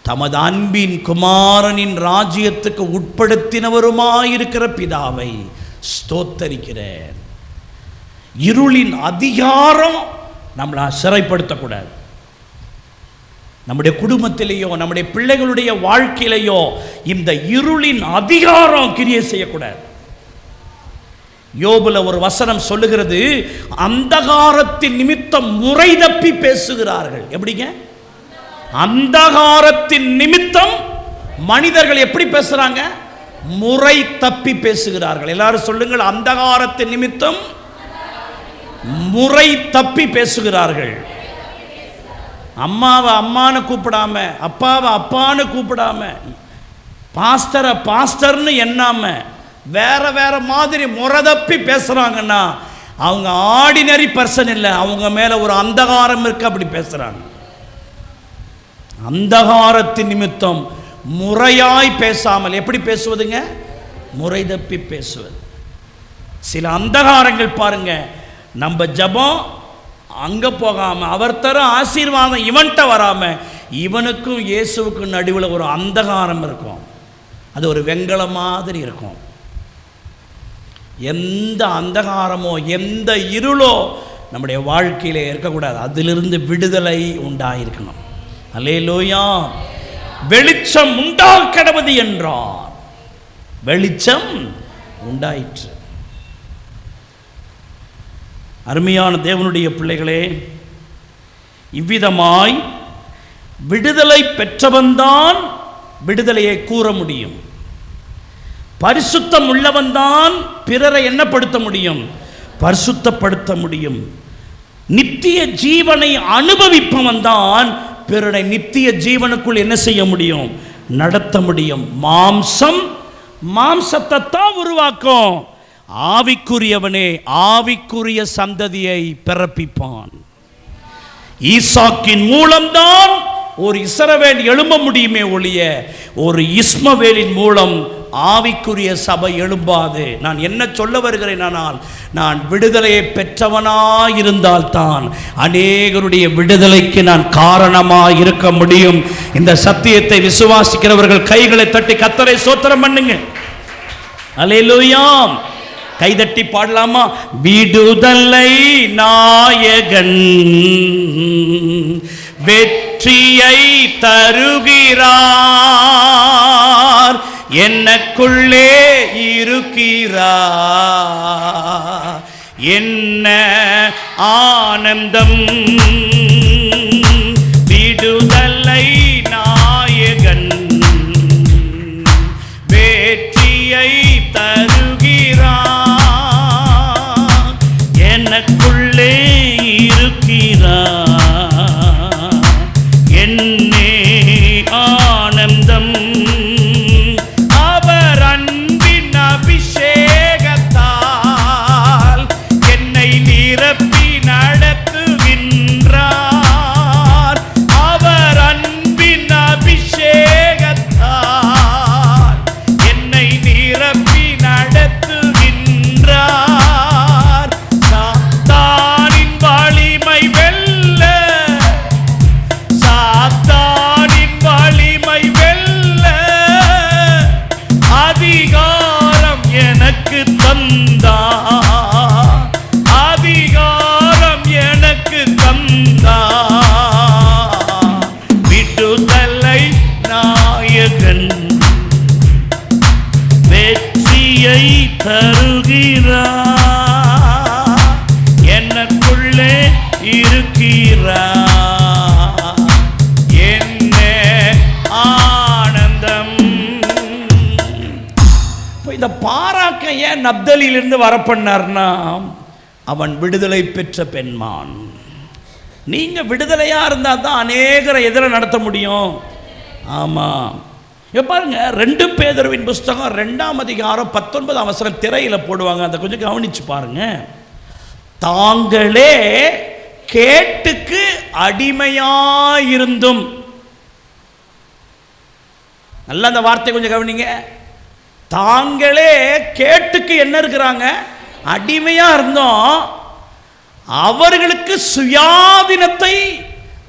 தமது அன்பின் குமாரனின் ராஜ்யத்துக்கு உட்படுத்தினவருமாயிருக்கிற பிதாவை ஸ்தோத்தரிக்கிறேன். இருளின் அதிகாரம் நம்மளை சிறைப்படுத்தக்கூடாது. நம்முடைய குடும்பத்திலேயோ நம்முடைய பிள்ளைகளுடைய வாழ்க்கையிலேயோ இந்த இருளின் அதிகாரம் கிரியை செய்யக்கூடாது. யோபுல ஒரு வசனம் சொல்லுகிறது, அந்தகாரத்தின் நிமித்தம் முறை தப்பி பேசுகிறார்கள். எப்படிங்க? அந்தகாரத்தின் நிமித்தம் மனிதர்கள் எப்படி பேசுறாங்க, முறை தப்பி பேசுகிறார்கள். எல்லாரும் சொல்லுங்கள், அந்தகாரத்தின் நிமித்தம் முறை தப்பி பேசுகிறார்கள். அம்மாவை அம்மான்னு கூப்பிடாம, அப்பாவை அப்பான்னு கூப்பிடாம, பாஸ்டரை பாஸ்டர்னு எண்ணாம வேற வேற மாதிரி முறதப்பி பேசுகிறாங்கன்னா அவங்க ஆர்டினரி பர்சன் இல்லை, அவங்க மேலே ஒரு அந்தகாரம் இருக்கு, அப்படி பேசுகிறாங்க. அந்தகாரத்தின் நிமித்தம் முறையாய் பேசாமல் எப்படி பேசுவதுங்க? முறை தப்பி பேசுவது. சில அந்தகாரங்கள் பாருங்க, நம்ம ஜபம் அங்கே போகாமல் அவர் தர ஆசீர்வாதம் இவன்கிட்ட வராமல் இவனுக்கும் இயேசுவுக்கும் நடுவில் ஒரு அந்தகாரம் இருக்கும். அது ஒரு வெங்கல மாதிரி இருக்கும். எந்த அந்தகாரமோ எந்த இருளோ நம்முடைய வாழ்க்கையில் இருக்கக்கூடாது. அதிலிருந்து விடுதலை உண்டாயிருக்கணும். அல்லேலூயா. வெளிச்சம் உண்டாக்கடவது என்றார், வெளிச்சம் உண்டாயிற்று. அருமையான தேவனுடைய பிள்ளைகளே, இவ்விதமாய் விடுதலை பெற்றவன்தான் விடுதலையை கூற முடியும். பரிசுத்தம் உள்ளவன்தான் பிறரை என்னப்படுத்த முடியும்? பரிசுத்தப்படுத்த முடியும். நித்திய ஜீவனை அனுபவிப்பவன் தான் பிறரை நித்திய ஜீவனுக்குள் என்ன செய்ய முடியும்? நடத்த முடியும். மாம்சம் மாம்சத்தை தான் உருவாக்கும். ஆவிக்குரியவனே ஆவிக்குரிய சந்ததியை பிறப்பிப்பான். ஈசாக்கின் மூலம்தான் ஒரு இஸ்ரவேல் எழும்ப முடியுமே ஒழிய ஒரு இஸ்மவேலின் மூலம் ஆவிக்குரிய சபை எழும்பாது. நான் என்ன சொல்ல வருகிறேன்? ஆனால் நான் விடுதலையை பெற்றவனாயிருந்தால் தான் அநேகருடைய விடுதலைக்கு நான் காரணமாக இருக்க முடியும். இந்த சத்தியத்தை விசுவாசிக்கிறவர்கள் கைகளை தட்டி கர்த்தரை ஸ்தோத்திரம் பண்ணுங்க. அல்லேலூயா. கைதட்டி பாடலாமா? விடுதலை நாயகன் வெற்றியை தருகிறார், என்னக்குள்ளே இருக்கிறார், என்ன ஆனந்தம். விடுதலை நாயகன் வெற்றியை தருகிறார், எனக்குள்ளே இருக்கிறார், என்னே ஆனந்தம். அவர் அன்பின் அபிஷேகத்தால் என்னை நிரப்பி நடத்துகின்றார். அவர் அன்பின் அபிஷேகத்தால் என்னை நிரப்பி நடத்துகின்றார். சாத்தானின் வலிமை வெல்ல, சாத்தானின் வலிமை வெல்ல அதிகாரம் எனக்கு தந்தார், அதிகாரம் எனக்கு தந்தார். விடுதலை நாயகன் வெற்றியை தருகிறார், எனக்குள்ளே இருக்கிறார், என்ன ஆனந்தம். இப்போ இந்த பாராக்க ஏன் நப்தலியிலிருந்து வரப்பண்ணார்னா, அவன் விடுதலை பெற்ற பெண்மான். நீங்கள் விடுதலையாக இருந்தால் தான் அநேகரை எதிர நடத்த முடியும். ஆமாம். இப்போ பாருங்க, 2 பேதுருவின் புஸ்தகம் 2ஆம் அதிகாரம் 19ஆம் வசனம் திரையில் போடுவாங்க, அதை கொஞ்சம் கவனிச்சு பாருங்க. தாங்களே கேட்டுக்கு அடிமையாயிருந்தும், நல்ல அந்த வார்த்தை கொஞ்சம் கவனிங்க. தாங்களே கேட்டுக்கு என்ன இருக்கிறாங்க? அடிமையா இருந்தோம். அவர்களுக்கு சுயாதீனத்தை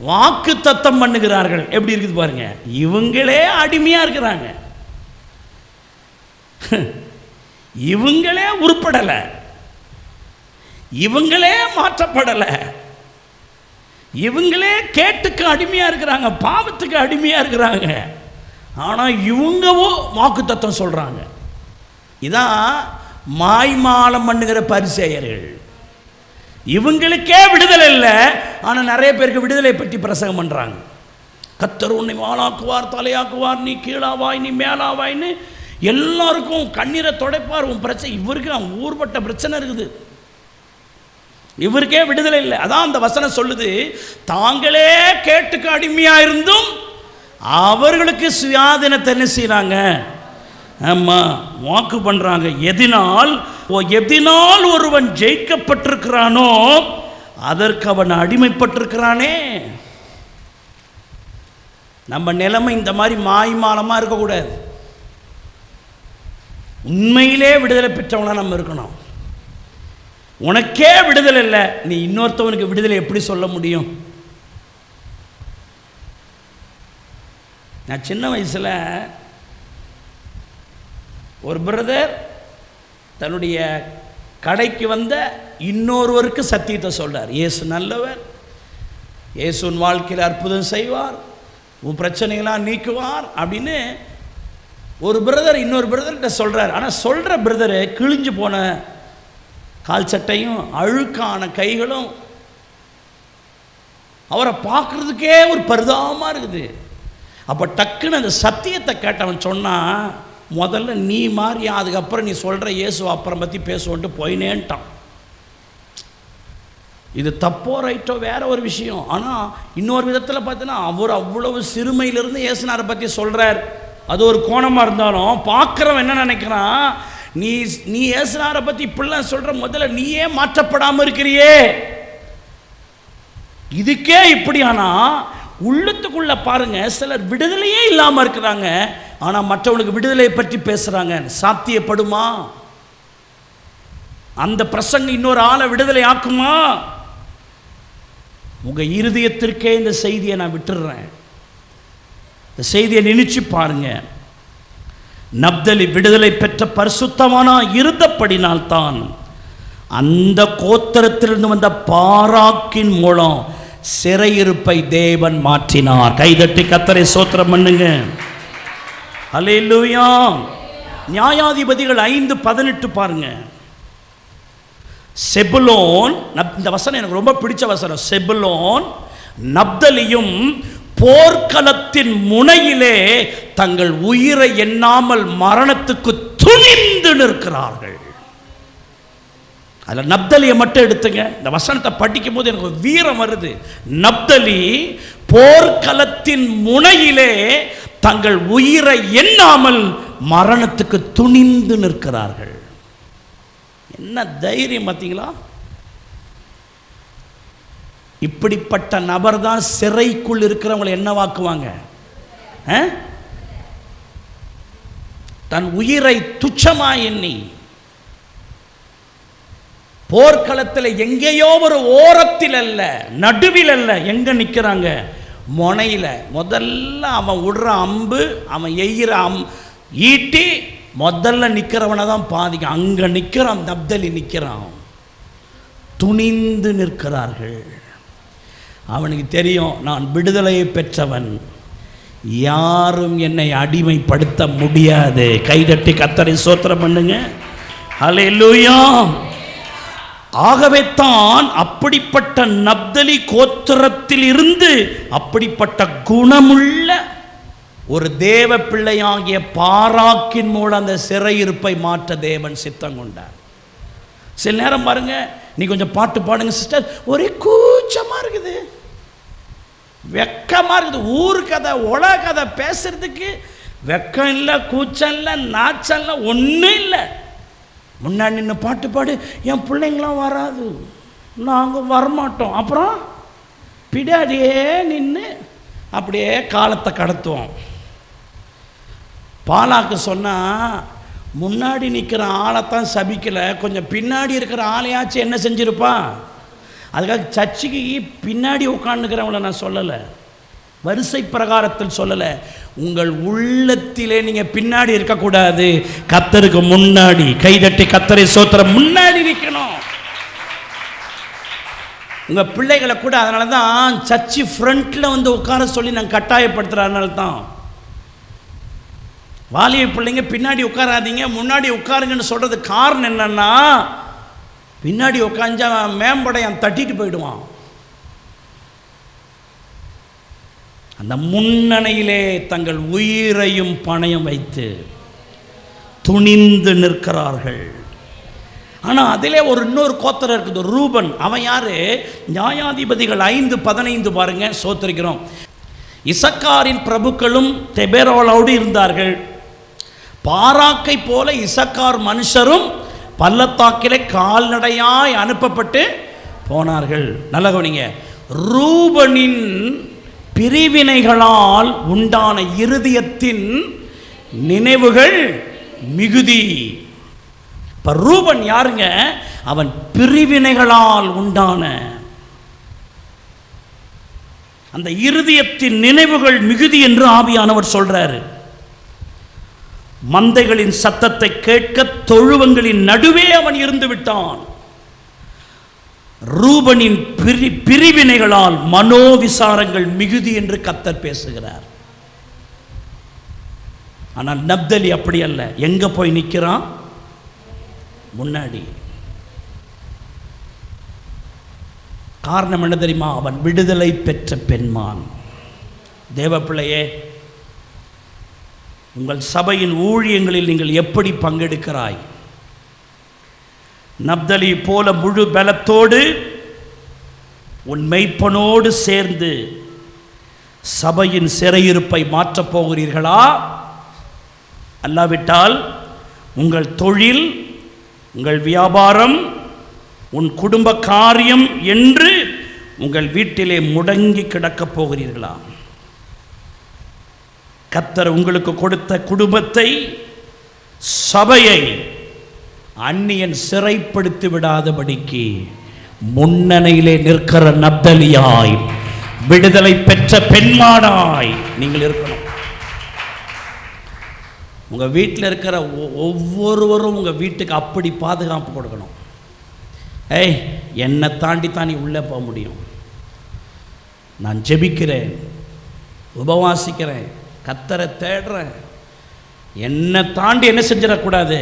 வாக்கு தத்தம் பண்ணுகிறார்கள். எப்படி இருக்குது பாருங்க. இவங்களே அடிமையா இருக்கிறாங்க, இவங்களே உருப்படலை, இவங்களே மாற்றப்படலை, இவங்களே கேட்டுக்கு அடிமையா இருக்கிறாங்க, பாவத்துக்கு அடிமையா இருக்கிறாங்க. ஆனால் இவங்கவோ வாக்கு தத்தம் சொல்றாங்க. இதான் மாய்மாலம் பண்ணுகிற பரிசேயர்கள். இவங்களுக்கே விடுதலை இல்லை, ஆனால் நிறைய பேருக்கு விடுதலை பற்றி பிரசங்கம் பண்ணுறாங்க. கர்த்தர் உன்னை வாளாக்குவார், தலையாக்குவார், நீ கீழாவாய், நீ மேலாவாய்ன்னு எல்லாருக்கும் கண்ணீரை துடைப்பார். உன் பிரச்சனை இவருக்கு ஊர்பட்ட பிரச்சனை இருக்குது. இவருக்கே விடுதலை இல்லை. அதான் அந்த வசனம் சொல்லுது, தாங்களே கேட்டுக்கு அடிமையாக இருந்தும் அவர்களுக்கு சுயாதீனத்தை என்ன செய்கிறாங்க? ஆமாம், வாக்கு பண்ணுறாங்க. எதினால் ஒருவன் ஜெயிக்கப்பட்டிருக்கிறானோ அதற்கு அவன் அடிமைப்பட்டிருக்கிறானே. நம்ம நிலைமை இந்த மாதிரி மாய்மாலமாக இருக்கக்கூடாது. உண்மையிலே விடுதலை பெற்றவனா நம்ம இருக்கணும். உனக்கே விடுதலை இல்லை, நீ இன்னொருத்தவனுக்கு விடுதலை எப்படி சொல்ல முடியும்? நான் சின்ன வயசில் ஒரு பிரதர் தன்னுடைய கடைக்கு வந்த இன்னொருவருக்கு சத்தியத்தை சொல்றார். இயேசு நல்லவர், இயேசு உன் வாழ்க்கையில் அற்புதம் செய்வார், உன் பிரச்சனைகளாம் நீக்குவார் அப்படின்னு ஒரு பிரதர் இன்னொரு பிரதர்கிட்ட சொல்கிறார். ஆனால் சொல்கிற பிரதரு கிழிஞ்சு போன கால் சட்டையும் அழுக்கான கைகளும், அவரை பார்க்குறதுக்கே ஒரு பரிதாபமாக இருக்குது. அப்போ டக்குன்னு அந்த சத்தியத்தை கேட்டவன் சொன்னான், முதல்ல நீ மாறியா, அதுக்கப்புறம் நீ சொல்கிற இயேசு அப்புறம் பற்றி பேசுவோன்ட்டு போயினேன்ட்டான். இது தப்போ ரைட்டோ வேற ஒரு விஷயம். ஆனால் இன்னொரு விதத்தில் பார்த்தீங்கன்னா அவர் அவ்வளவு சிறுமையிலிருந்து இயேசுனாரை பற்றி சொல்கிறார். அது ஒரு கோணமாக இருந்தாலும் பார்க்குறவன் என்ன நினைக்கிறான், நீ இயேசுனாரை பற்றி இப்படிலாம் சொல்கிற, முதல்ல நீயே மாற்றப்படாமல் இருக்கிறியே, இதுக்கே இப்படியானா உள்ளத்துக்குள்ள பாருங்க, சிலர் விடுதலையே இல்லாமல் இருக்கிறாங்க, ஆனால் மற்றவங்களுக்கு விடுதலையை பற்றி பேசுகிறாங்க. சாத்தியப்படுமா? அந்த பிரசங்கம் இன்னொரு ஆளை விடுதலை ஆக்குமா? உங்கள் இருதயத்திற்கே இந்த செய்தியை நான் விட்டுடுறேன். இந்த செய்தியை நினைச்சு பாருங்க. நப்தலி விடுதலை பெற்ற பரிசுத்தமானா இருந்தபடினால்தான் அந்த கோத்திரத்திலிருந்து வந்த பாராக்கின் மூலம் சிறையிருப்பை தேவன் மாற்றினார். கைதட்டி கர்த்தரை ஸ்தோத்திரம் பண்ணுங்க. அல்லேலூயா. நியாயாதிபதிகள் 5:18 பாருங்க. செபுலோன், இந்த வசனம் எனக்கு ரொம்ப பிடிச்ச வசனம். செபுலோன் நப்தலியும் போர்க்களத்தின் முனையிலே தங்கள் உயிரை எண்ணாமல் மரணத்துக்கு துணிந்து நிற்கிறார்கள். அதில் நப்தலியை மட்டும் எடுத்துங்க. இந்த வசனத்தை படிக்கும் போது எனக்கு வீரம் வருது. நப்தலி போர்க்களத்தின் முனையிலே தங்கள் உயிரை எண்ணாமல் மரணத்துக்கு துணிந்து நிற்கிறார்கள். என்ன தைரியம் பார்த்தீங்களா? இப்படிப்பட்ட நபர் தான் சிறைக்குள் இருக்கிறவங்களை என்னவாக்குவாங்க? தன் உயிரை துச்சமாய் எண்ணி போர்க்களத்தில் எங்கேயோ ஒரு ஓரத்தில் அல்ல, நடுவில் அல்ல, எங்க நிற்கிறாங்க? முனையில். முதல்ல அவன் விடுற அம்பு, அவன் எய்கிற ஈட்டி முதல்ல நிற்கிறவனை தான் பாதிக்கும். அங்கே நிற்கிறான், நப்தலி நிற்கிறான். துணிந்து நிற்கிறார்கள். அவனுக்கு தெரியும், நான் விடுதலையை பெற்றவன், யாரும் என்னை அடிமைப்படுத்த முடியாது. கைதட்டி கர்த்தரை ஸ்தோத்திரம் பண்ணுங்க. ஹல்லேலூயா. ஆகவே தான் அப்படிப்பட்ட நப்தலி கோத்திரத்தில் இருந்து அப்படிப்பட்ட குணமுள்ள ஒரு தேவ பிள்ளையாகிய பாராக்கின் மூலம் அந்த சிறையிருப்பை மாற்ற தேவன் சித்தம் கொண்டார். சில நேரம் பாருங்க, நீ கொஞ்சம் பாட்டு பாடுங்க சிஸ்டர், ஒரே கூச்சமா இருக்குது, வெக்கமா இருக்குது. ஊர் கதை உல கதை பேசுறதுக்கு வெக்கம் இல்லை, கூச்சம் இல்லை, நாச்சம் இல்லை, ஒன்றும் இல்லை. முன்னாடி நின்று பாட்டு பாடு, என் பிள்ளைங்களாம் வராது, நாங்கள் வரமாட்டோம். அப்புறம் பின்னாடியே நின்று அப்படியே காலத்தை கடத்துவோம். பாலாக்கு சொன்னால், முன்னாடி நிற்கிற ஆளைத்தான் சபிக்கலை, கொஞ்சம் பின்னாடி இருக்கிற ஆளையாச்சும் என்ன செஞ்சுருப்பான். அதுக்காக சர்ச்சுக்கு பின்னாடி உட்காந்துக்கிறவங்கள நான் சொல்லலை, வரிசை பிரகாரத்தில் சொல்லலை. உங்கள் உள்ளத்திலே நீங்கள் பின்னாடி இருக்கக்கூடாது, கர்த்தருக்கு முன்னாடி. கைதட்டி கர்த்தரை ஸ்தோத்திரம், முன்னாடி நிற்கணும். உங்கள் பிள்ளைகளை கூட அதனால தான் சர்ச்சு ஃப்ரண்ட்டில் வந்து உட்கார சொல்லி நான் கட்டாயப்படுத்துகிறேன். அதனால தான் வாலிய பிள்ளைங்க பின்னாடி உட்காராதீங்க, முன்னாடி உட்காருங்கன்னு சொல்கிறது காரணம் என்னன்னா, பின்னாடி உட்காந்தா மேம்படையான் தட்டிட்டு போயிடுவான். அந்த முன்னணியிலே தங்கள் உயிரையும் பணயம் வைத்து துணிந்து நிற்கிறார்கள். ஆனால் அதிலே இன்னொரு கோத்திரம் இருக்குது, ரூபன். அவன் யாரு? நியாயாதிபதிகள் 5:15 பாருங்க. சோத்திரிக்கிறோம். இசக்காரின் பிரபுக்களும் தெபேரோலோடு இருந்தார்கள். பாராக்கை போல இசக்கார் மனுஷரும் பள்ளத்தாக்கிலே கால்நடையாய் அனுப்பப்பட்டு போனார்கள். நல்ல கவனிங்க. ரூபனின் பிரிவினைகளால் உண்டான இருதயத்தின் நினைவுகள் மிகுதி. இப்ப ரூபன் யாருங்க? அவன் பிரிவினைகளால் உண்டான அந்த இருதயத்தின் நினைவுகள் மிகுதி என்று ஆவியானவர் சொல்றாரு. மந்தைகளின் சத்தத்தை கேட்க தொழுவங்களின் நடுவே அவன் இருந்து விட்டான். ரூபனின் பிரிவினைகளால் மனோவிசாரங்கள் மிகுதி என்று கர்த்தர் பேசுகிறார். ஆனால் நப்தலி அப்படி அல்ல. எங்க போய் நிற்கிறான்? முன்னாடி. காரணம் என்ன தெரியுமா? அவன் விடுதலை பெற்ற பெண்மான். தேவப்பிள்ளையே, உங்கள் சபையின் ஊழியங்களில் நீங்கள் எப்படி பங்கெடுக்கிறாய்? நப்தலி போல முழு பலத்தோடு உன் மெய்ப்பனோடு சேர்ந்து சபையின் சிறையிருப்பை மாற்றப் போகிறீர்களா? அல்லாவிட்டால் உங்கள் தொழில், உங்கள் வியாபாரம், உன் குடும்ப காரியம் என்று உங்கள் வீட்டிலே முடங்கி கிடக்கப் போகிறீர்களா? கர்த்தர் உங்களுக்கு கொடுத்த குடும்பத்தை, சபையை அந்நியன் சிறைப்படுத்தி விடாதபடிக்கு முன்னணியிலே நிற்கிற நப்தலியாய், விடுதலை பெற்ற பெண்மானாய் நீங்கள் இருக்கணும். உங்க வீட்டில் இருக்கிற ஒவ்வொருவரும் உங்க வீட்டுக்கு அப்படி பாதுகாப்பு கொடுக்கணும். ஏய், என்னை தாண்டி தான் நீ உள்ளே போக முடியும். நான் ஜெபிக்கிறேன், உபவாசிக்கிறேன், கர்த்தரை தேடுறேன். என்னை தாண்டி என்ன செஞ்சிடக்கூடாது?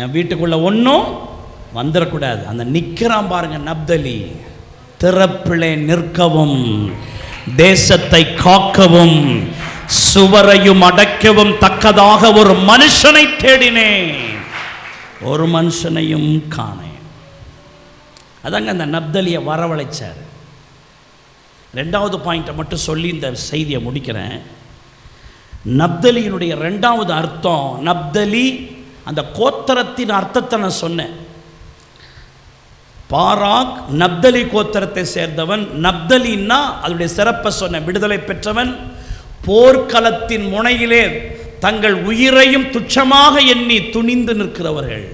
என் வீட்டுக்குள்ள ஒன்றும் வந்துடக்கூடாது. அந்த நிற்கிறான் பாருங்க நப்தலி, திறப்பிலே நிற்கவும், தேசத்தை காக்கவும், சுவரையும் அடைக்கவும் தக்கதாக ஒரு மனுஷனை தேடினேன், ஒரு மனுஷனையும் காணேன். அதாங்க அந்த நப்தலியை வரவழைச்சார். ரெண்டாவது பாயிண்ட்டை மட்டும் சொல்லி இந்த செய்தியை முடிக்கிறேன். நப்தலியினுடைய ரெண்டாவது அர்த்தம், நப்தலி அந்த கோத்திரத்தின் அர்த்தத்தை நான் சொன்னேன். பாராக் நப்தலி கோத்திரத்தை சேர்ந்தவன். நப்தலின்னா அதனுடைய சிறப்பை சொன்னேன். விடுதலை பெற்றவன், போர்க்களத்தின் முனையிலே தங்கள் உயிரையும் துச்சமாக எண்ணி துணிந்து நிற்கிறவர்கள்.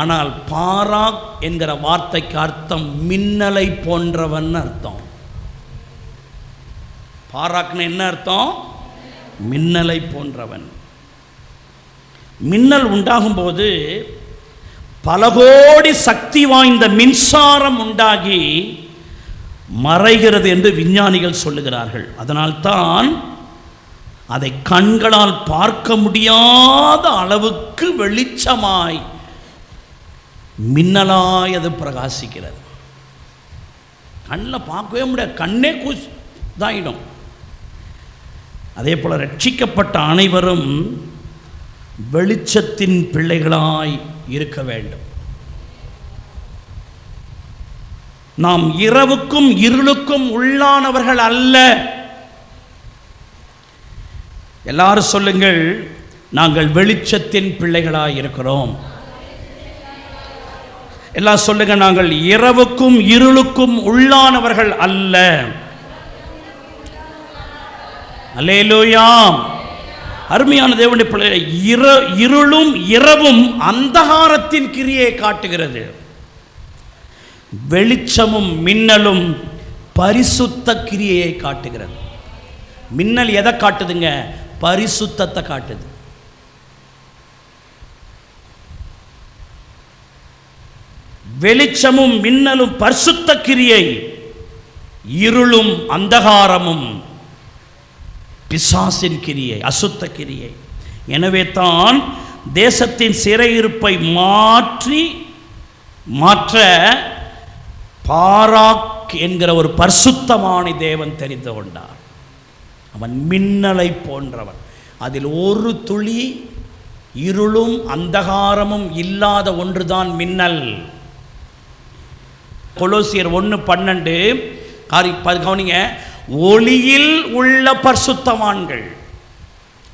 ஆனால் பாராக் என்கிற வார்த்தைக்கு அர்த்தம் மின்னலை போன்றவன் அர்த்தம். பாராக்னு என்ன அர்த்தம்? மின்னலை போன்றவன். மின்னல் உண்டாகும் போது பல கோடி சக்தி வாய்ந்த மின்சாரம் உண்டாகி மறைகிறது என்று விஞ்ஞானிகள் சொல்லுகிறார்கள். அதனால்தான் அதை கண்களால் பார்க்க முடியாத அளவுக்கு வெளிச்சமாய் மின்னலாய் அது பிரகாசிக்கிறது. கண்ணில் பார்க்கவே முடியாது, கண்ணே கூதாயிடும். அதே போல ரட்சிக்கப்பட்ட அனைவரும் வெளிச்சத்தின் பிள்ளைகளாய் இருக்க வேண்டும். நாம் இரவுக்கும் இருளுக்கும் உள்ளானவர்கள் அல்ல. எல்லாரும் சொல்லுங்கள், நாங்கள் வெளிச்சத்தின் பிள்ளைகளாய் இருக்கிறோம். எல்லாம் சொல்லுங்க, நாங்கள் இரவுக்கும் இருளுக்கும் உள்ளானவர்கள் அல்ல. அல்லேலூயா. அருமையான தேவனுடைய பிள்ளைகளே, இருளும் இரவும் அந்தகாரத்தின் கிரியை காட்டுகிறது. வெளிச்சமும் மின்னலும் பரிசுத்த கிரியையை காட்டுகிறது. மின்னல் எதை காட்டுதுங்க? பரிசுத்தத்தை காட்டுது. வெளிச்சமும் மின்னலும் பரிசுத்த கிரியை, இருளும் அந்தகாரமும் பிசாசின் கிரியை, அசுத்த கிரியை. எனவே தான் தேசத்தின் சிறையிருப்பை மாற்ற பாராக் என்கிற ஒரு பரிசுத்தமான தேவன் தெரிந்து கொண்டார். அவன் மின்னலை போன்றவன். அதில் ஒரு துளி இருளும் அந்தகாரமும் இல்லாத ஒன்றுதான் மின்னல். கொலோசியர் 1:12 கவனிங்க, ஒளியில் உள்ள பரிசுத்தவான்கள்.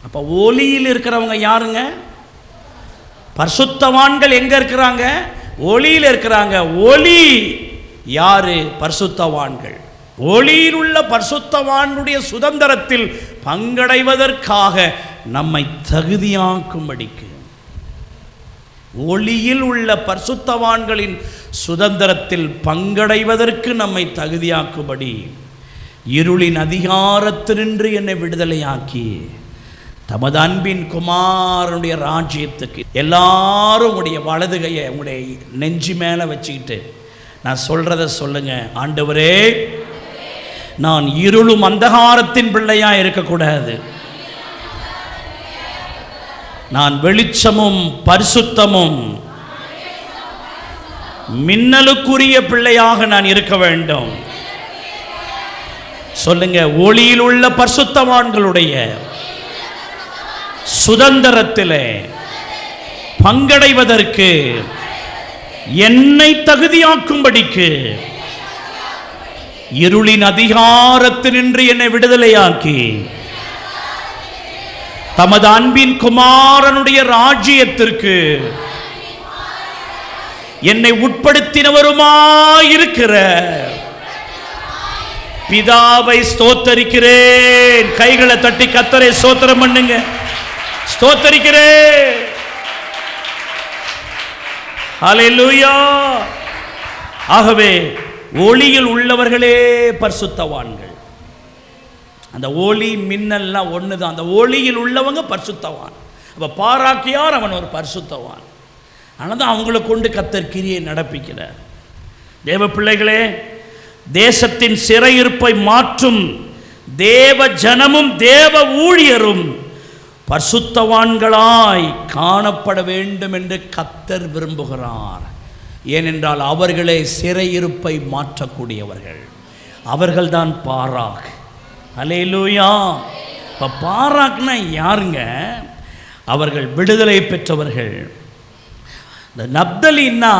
அப்போ ஒளியில் இருக்கிறவங்க யாருங்க? பரிசுத்தவான்கள் எங்க இருக்கிறாங்க? ஒளியில் இருக்கிறாங்க. ஒளி யாரு? பரிசுத்தவான்கள். ஒளியில் உள்ள பரிசுத்தவான்களுடைய சுதந்திரத்தில் பங்கடைவதற்காக நம்மை தகுதியாக்கும்படிக்கு, ஒளியில் உள்ள பரிசுத்தவான்களின் சுதந்திரத்தில் பங்கடைவதற்கு நம்மை தகுதியாக்கும்படி இருளின் அதிகாரத்தினின்று என்னை விடுதலையாக்கி தமது அன்பின் குமாரனுடைய ராஜ்யத்துக்கு. எல்லாரும் உங்களுடைய வலது கையை உங்களுடைய நெஞ்சு மேலே வச்சுக்கிட்டு நான் சொல்கிறத சொல்லுங்க. ஆண்டவரே, நான் இருளும் அந்தகாரத்தின் பிள்ளையாக இருக்கக்கூடாது. நான் வெளிச்சமும் பரிசுத்தமும் மின்னலுக்குரிய பிள்ளையாக நான் இருக்க வேண்டும். சொல்லுங்க, ஒளியில் உள்ள பரிசுத்தவான்களுடைய சுதந்திரத்திலே பங்கடைவதற்கு என்னை தகுதியாக்கும்படிக்கு இருளின் அதிகாரத்தினின்று என்னை விடுதலையாக்கி தமது அன்பின் குமாரனுடைய ராஜ்யத்திற்கு என்னை உட்படுத்தினவருமாயிருக்கிற பிதாவை ஸ்தோத்தரிக்கிறேன். கைகளை தட்டி கர்த்தரை ஸ்தோத்திரம் பண்ணுங்க. ஸ்தோத்தரிக்கிறேன். ஹல்லேலூயா. ஆகவே ஒளியில் உள்ளவர்களே பரிசுத்தவான்கள். அந்த ஒளி மின்னல்லாம் ஒன்று தான். அந்த ஒளியில் உள்ளவங்க பரிசுத்தவான். அப்போ பாராக்கியார் அவன் ஒரு பரிசுத்தவான். ஆனால் தான் அவங்கள கொண்டு கர்த்தர் கிரியை நடப்பிக்கிறார். தேவ பிள்ளைகளே, தேசத்தின் சிறையிருப்பை மாற்றும் தேவ ஜனமும் தேவ ஊழியரும் பரிசுத்தவான்களாய் காணப்பட வேண்டும் என்று கர்த்தர் விரும்புகிறார். ஏனென்றால் அவர்களே சிறையிருப்பை மாற்றக்கூடியவர்கள். அவர்கள்தான் பாராக். அல்லேலூயா. இப்போ பாராக்னா யாருங்க? அவர்கள் விடுதலை பெற்றவர்கள். இந்த நப்தலின்னா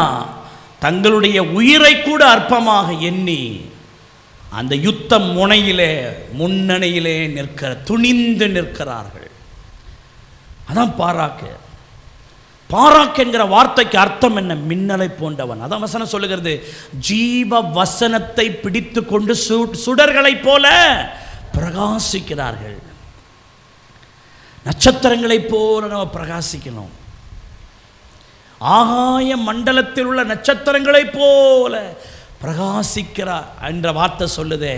தங்களுடைய உயிரை கூட அற்பமாக எண்ணி அந்த யுத்த முனையிலே முன்னணியிலே துணிந்து நிற்கிறார்கள். அதான் பாராக்கு. பாராக் என்கிற வார்த்தைக்கு அர்த்தம் என்ன? மின்னலை போன்றவன். அதான் வசனம் சொல்லுகிறது, ஜீவ வசனத்தை பிடித்து கொண்டு சுடர்களைப் போல பிரகாசிக்கிறார்கள். நட்சத்திரங்களைப் போல நம்ம பிரகாசிக்கணும். ஆகாய மண்டலத்தில் உள்ள நட்சத்திரங்களைப் போல பிரகாசிக்கிறார் என்ற வார்த்தை சொல்லுதே,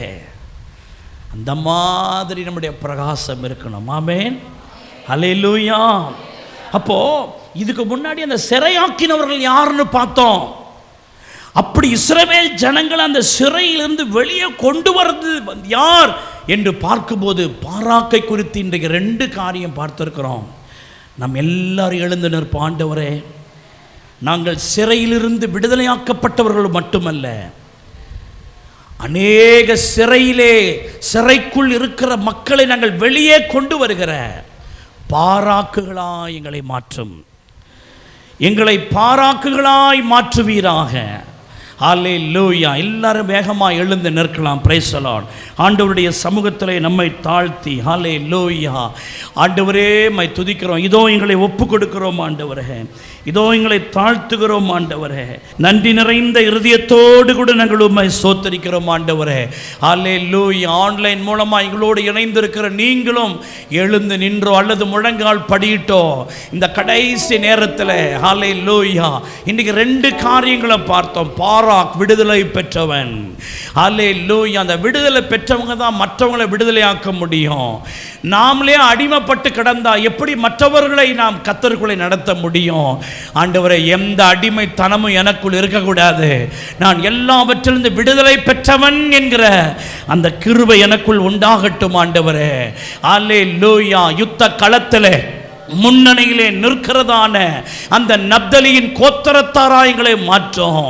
அந்த மாதிரி நம்முடைய பிரகாசம் இருக்கணும். ஆமென். ஹல்லேலூயா. அப்போ இதுக்கு முன்னாடி அந்த சிறையாக்கினவர்கள் யாருன்னு பார்த்தோம். அப்படி இஸ்ரவேல் ஜனங்கள் அந்த சிறையிலிருந்து வெளியே கொண்டு வரது யார் என்று பார்க்கும்போது பாராக்கை குறித்து இன்றைக்கு 2 காரியம் பார்த்திருக்கிறோம். நாம் எல்லாரும் எழுந்து நிற்போம். ஆண்டவரே, நாங்கள் சிறையிலிருந்து விடுதலையாக்கப்பட்டவர்கள் மட்டுமல்ல, அநேக சிறைக்குள் இருக்கிற மக்களை நாங்கள் வெளியே கொண்டு வருகிற பாராக்குகளாய் எங்களை மாற்றும். எங்களை பாராக்குகளாய் மாற்றுவீராக. ஹல்லேலூயா. எல்லாரும் வேகமாக எழுந்து நிற்கலாம். Praise the Lord. ஆண்டவருடைய சமூகத்திலே நம்மை தாழ்த்தி ஹல்லேலூயா. ஆண்டவரே, மை துதிக்கிறோம். இதோ எங்களை ஒப்பு கொடுக்கிறோம் ஆண்டவரே. இதோ எங்களை தாழ்த்துகிறோம் ஆண்டவரே. நன்றி நிறைந்த இருதயத்தோடு கூட நாங்கள் உம்மை ஸ்தோத்திரிக்கிறோம் ஆண்டவரே. ஹல்லேலூயா. ஆன்லைன் மூலமாக எங்களோடு இணைந்திருக்கிற நீங்களும் எழுந்து நின்றோ அல்லது முழங்கால் படியிட்டோ இந்த கடைசி நேரத்தில் ஹல்லேலூயா இன்றைக்கு 2 காரியங்களை பார்த்தோம். பாராக் விடுதலை பெற்றவன். ஹல்லேலூயா. அந்த விடுதலை பெற்றவங்க தான் மற்றவங்களை விடுதலையாக்க முடியும். நாமளே அடிமைப்பட்டு கிடந்தா எப்படி மற்றவர்களை நாம் கர்த்தருக்குள்ளே நடத்த முடியும்? ஆண்டவரே, எந்த அடிமைத்தனமும் எனக்குள் இருக்கக்கூடாது. நான் எல்லாவற்றிலிருந்து விடுதலை பெற்றவன் என்கிற அந்த கிருபை எனக்குள் உண்டாகட்டும் ஆண்டவரே. அல்லேலூயா. யுத்த களத்திலே முன்னணியிலே நிற்கிறதான அந்த நப்தலியின் கோத்திரத்தாராய் எங்களை மாற்றும்.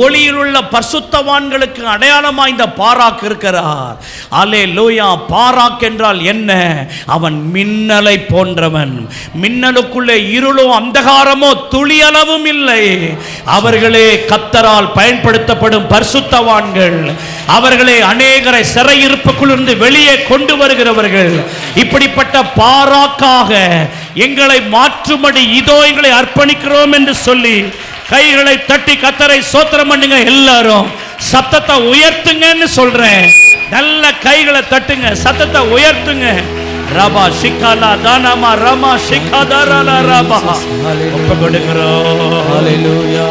ஒளியில் உள்ள பரிசுத்தவான்களுக்கு அடையாளமாய் இந்த பாராக் இருக்கிறார். அல்லேலூயா. பாராக் என்றால் என்ன? அவன் மின்னலை போன்றவன். மின்னலுக்குள்ளே இருளோ அந்தகாரமோ துளியளவும் இல்லை. அவர்களே கர்த்தரால் பயன்படுத்தப்படும் பரிசுத்தவான்கள். அவர்களே அநேகரை சிறையிருப்புக்குள்ளிருந்து வெளியே கொண்டு வருகிறவர்கள். இப்படிப்பட்ட பாராக்காக எங்களை மாற்றும்படி இதோ எங்களை அர்ப்பணிக்கிறோம் என்று சொல்லி கைகளை தட்டி கர்த்தரை ஸ்தோத்திரம் பண்ணுங்க. எல்லாரும் சத்தத்தை உயர்த்துங்கன்னு சொல்றேன். நல்ல கைகளை தட்டுங்க, சத்தத்தை உயர்த்துங்க. ரபா ஷிகாலா தானமா ரமா ஷிகாதாரலா ரபா ஒப்பு கொடுக்கிறோம். ஹல்லேலூயா.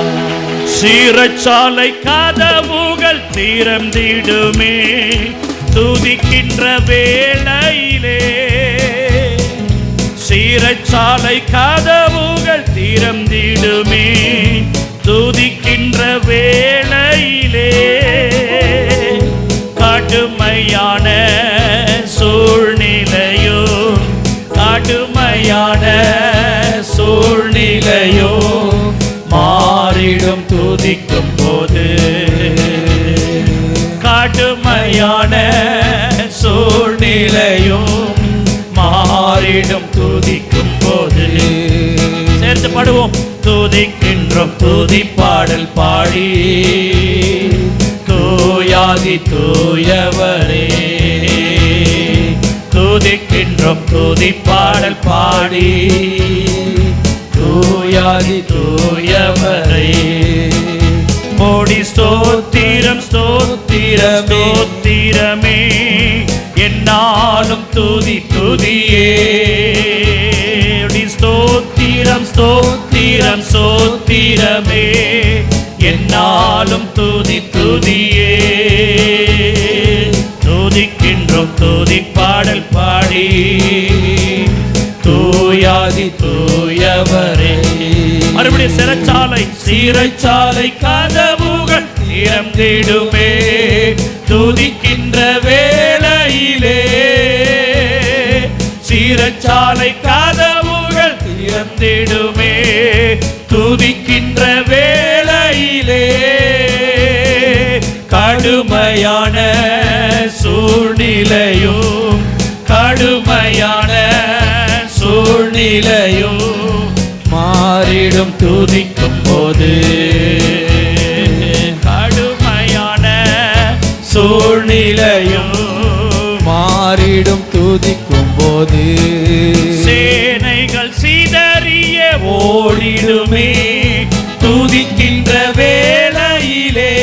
சீரச்சாலை கதவுகள் திறந்திடுமே துதிக்கின்ற வேளையிலே. சீரச்சாலை கதவுகள் திறந்திடுமே துதிக்கின்ற வேளையிலே. கடுமையான சூழ்நிலையோ கடுமையான சூழ்நிலையோ மாறிடும் துதிக்கும் போது. கடுமையான சூழ்நிலையும் மாறிடும் துதிக்கும் போது. சேர்ந்து பாடுவோம். துதிக்கின்றோம் துதி பாடல் பாடி தூயாதி தூயவரே. துதிக்கின்றோம் துதி பாடல் பாடி தூயாதி தூயவரே. கோடி ஸ்தோத்திரம் ஸ்தோத்திரம் ஸ்தோத்திரமே என்னாலும் துதி துதியே. ஸ்தோத்திரம் ஸ்தோத்திரம் ஸ்தோத்திரமே என்னாலும் துதி துதியே. துதிக்கின்றோம் துதி பாடல் பாடி தூயாதி தூயவரே. மறுபடியும் சிறைச்சாலை சீரச்சாலை கதவுகள் திறந்திடுமே துதிக்கின்ற வேளையிலே. சீரச்சாலை கதவுகள் திறந்திடுமே துதிக்கின்ற வேளையிலே. கடுமையான சூழ்நிலையும் கடுமையான சூழ்நிலையும் மாறிடும் துதிக்கும் போது. கடுமையான சூழ்நிலையும் மாறிடும் துதிக்கும் போது. சேனைகள் சிதறிய ஓடிடுமே துதிக்கின்ற வேளையிலே.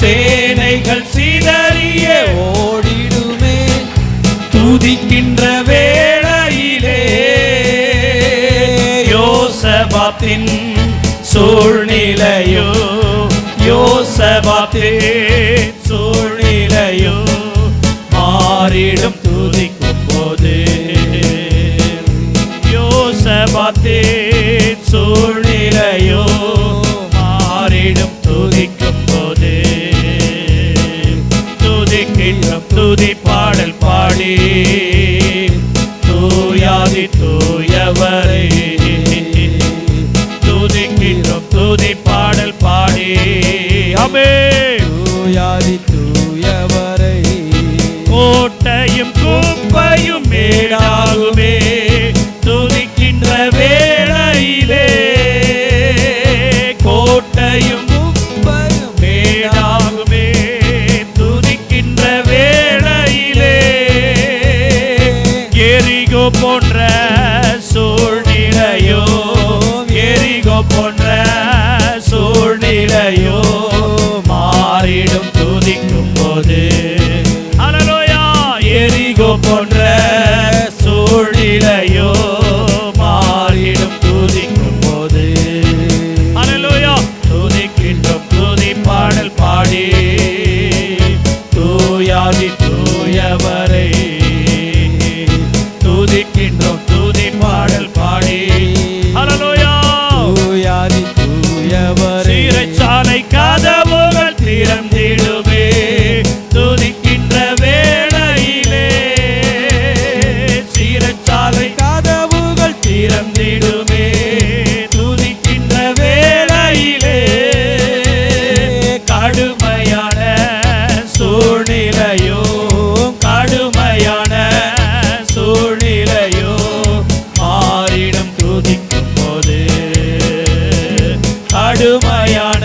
சேனைகள் சிதறிய ஓடிடுமே துதிக்கின்ற வேளையிலே. யோசபாத்தின் சூழ்நிலையோ யோசபாத்தின் சூழ்நிலையோ மாறிடும் துதிக்கும் போது. யோசபாத்தின் சூழ்நிலையோ மாறிடும் துதிக்கும் போது. துதிக்கின்றோம் துதி பாடல் பாடி தூயாதி தூயவரே. துதிக்கின்றோம் துதி பாடல் பாடி ஆமென் தூயாதி தூயவரே. கோட்டையும் குப்பையும் மேடாகுமே துதிக்கின்ற வேளையிலே. கோட்டையும் குப்பையும் மேடாகுமே துதிக்கின்ற வேளையிலே. எரிகோ போன்ற சூழ்நிலையோ எரிகோ போன்ற சூழ்நிலையோ மாறிடும் துதிக்கும் போது. அல்லேலூயா. எரிகோ போன்ற சூழ்நிலையோ மாறிடும் துதிக்கும் போது. அல்லேலூயா. துதிக்கின்றோம் துதி பாடல் பாடி தூயாதி தூயவரே. துதிக்கின்றோம் துதி பாடல் பாடி அல்லேலூயா தூயாதி தூயவரே. சீரச்சாலை கதவுகள் திறந்திடுமே துதிக்கின்ற வேளையிலே. சீரச்சாலை கடுமையான சூழ்நிலையோ, கடுமையான சூழ்நிலையோ மாறிடும் துதிக்கும் போது, கடுமையான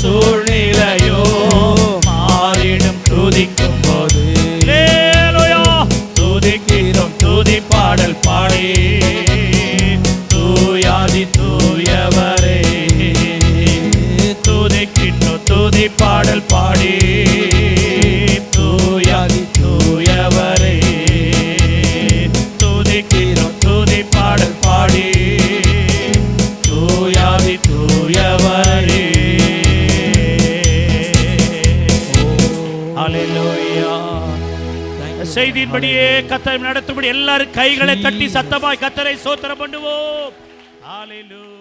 சூழ்நிலையோ மாறிடும் துதிக்கும் போது, துதிக்கிறோம் துதி பாடல் பாடி தூயாதி தூயவரே, துதிக்கின்றோம் துதி பாடல் பாடி தூயாதி தூயவரே, துதிக்கிறோம் துதி பாடல் பாடி தூயாதி தூயவரே. ஹல்லேலூயா. செய்தியின்படியே கர்த்தர் நடத்தும்படி எல்லாரும் கைகளை தட்டி சத்தமாய் கர்த்தரை ஸ்தோத்திரம் பண்ணுவோம். ஹல்லேலூயா.